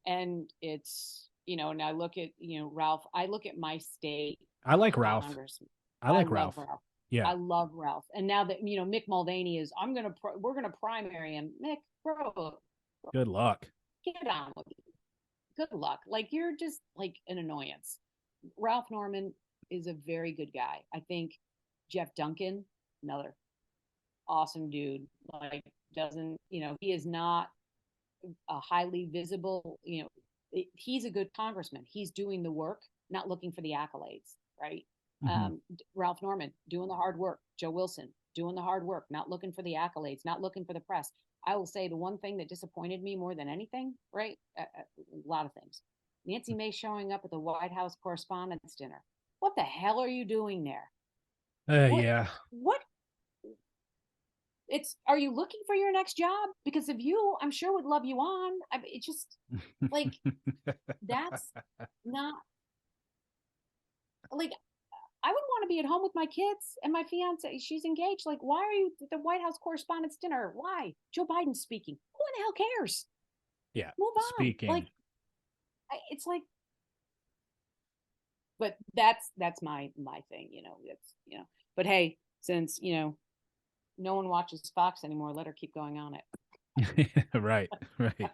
And it's, and I look at, Ralph, I look at my state I like Ralph. congressman. I I like love Ralph. Ralph. Yeah. I love Ralph. And now that, Mick Mulvaney is, we're going to primary him. Mick, bro, Good luck. get on with it. Good luck. Like, you're just like an annoyance. Ralph Norman is a very good guy. I think Jeff Duncan, another awesome dude. Like, doesn't, he is not a highly visible, he's a good congressman. He's doing the work, not looking for the accolades, right? Mhm. Ralph Norman doing the hard work. Joe Wilson doing the hard work, not looking for the accolades, not looking for the press. I will say the one thing that disappointed me more than anything, right? A lot of things. Nancy Mace showing up at the White House Correspondents' Dinner. What the hell are you doing there? What? Yeah. What? Are you looking for your next job? Because of you, I'm sure would love you on. I mean, it just like that's not like I would want to be at home with my kids and my fiance. She's engaged. Like, why are you at the White House Correspondents' Dinner? Why? Joe Biden's speaking. Who in the hell cares? Yeah. Move on. Like, Speaking. it's like, but that's my thing. It's But hey, since no one watches Fox anymore, let her keep going on it. Right. Right. Let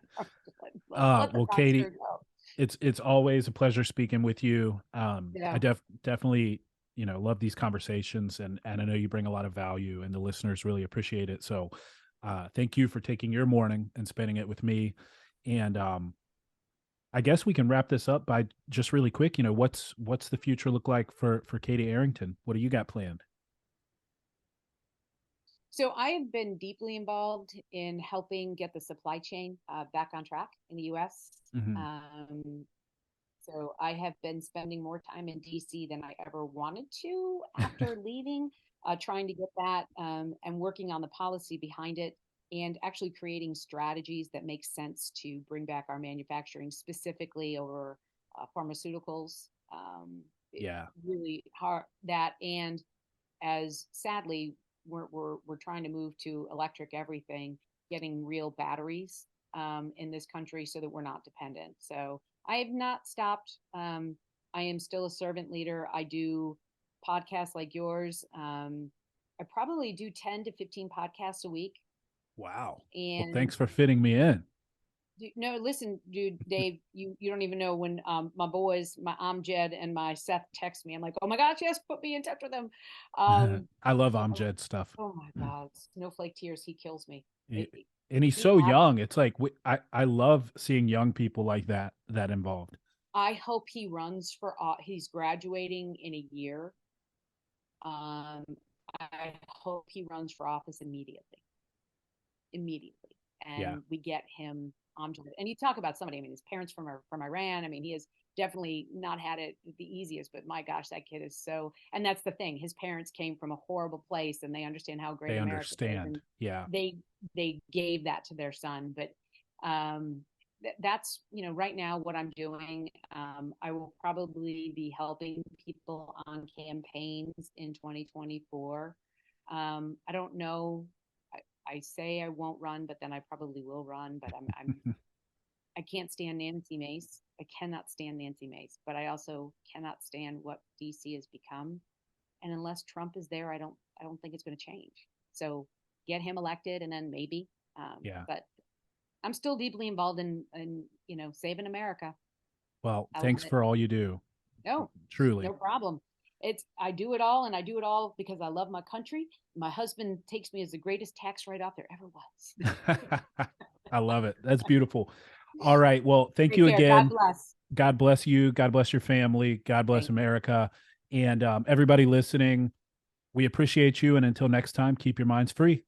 the Well, Foxter Katie, go. it's always a pleasure speaking with you. I Yeah. definitely, love these conversations, and I know you bring a lot of value, and the listeners really appreciate it. So, thank you for taking your morning and spending it with me. And I guess we can wrap this up by just really quick. What's the future look like for Katie Arrington? What do you got planned? So I have been deeply involved in helping get the supply chain back on track in the U.S. Hmm. Um, so I have been spending more time in DC than I ever wanted to after leaving, trying to get that and working on the policy behind it and actually creating strategies that make sense to bring back our manufacturing, specifically over pharmaceuticals. Yeah. Really hard that, and as sadly we're trying to move to electric everything, getting real batteries in this country so that we're not dependent. So I have not stopped. I am still a servant leader. I do podcasts like yours. I probably do 10 to 15 podcasts a week. Wow. Well, And thanks for fitting me in. no, listen, dude, Dave, you don't even know when my boys, my Amjed and my Seth text me. I'm like, oh my gosh, yes, put me in touch with them. Um, I love oh, Amjad stuff. oh my God, snowflake tears, he kills me. He- It- and he's he so has. young. It's like I love seeing young people like that involved. I hope he runs for. He's graduating in a year. Um, I hope he runs for office immediately, Yeah. and we get him onto it. And you talk about somebody. I mean, his parents from Iran. I mean, he has definitely not had it the easiest. But my gosh, that kid is so. And that's the thing. His parents came from a horrible place, and they understand how great They America is, understand. and Yeah. they they gave that to their son. But that's right now what I'm doing. I will probably be helping people on campaigns in 2024. I don't know. I say I won't run, but then I probably will run. But I can't stand Nancy Mace. I cannot stand Nancy Mace, but I also cannot stand what DC has become. And unless Trump is there, I don't think it's going to change. So get him elected, and then maybe. Yeah. But I'm still deeply involved in saving America. Well, I love thanks it. for all you do. No, no Truly. problem. I do it all, and I do it all because I love my country. My husband takes me as the greatest tax write-off there ever was. I love it. That's beautiful. All right. Well, thank Take you care. God again. bless. God bless you. God bless your family. God bless Thank you. America. And everybody listening, we appreciate you. And until next time, keep your minds free.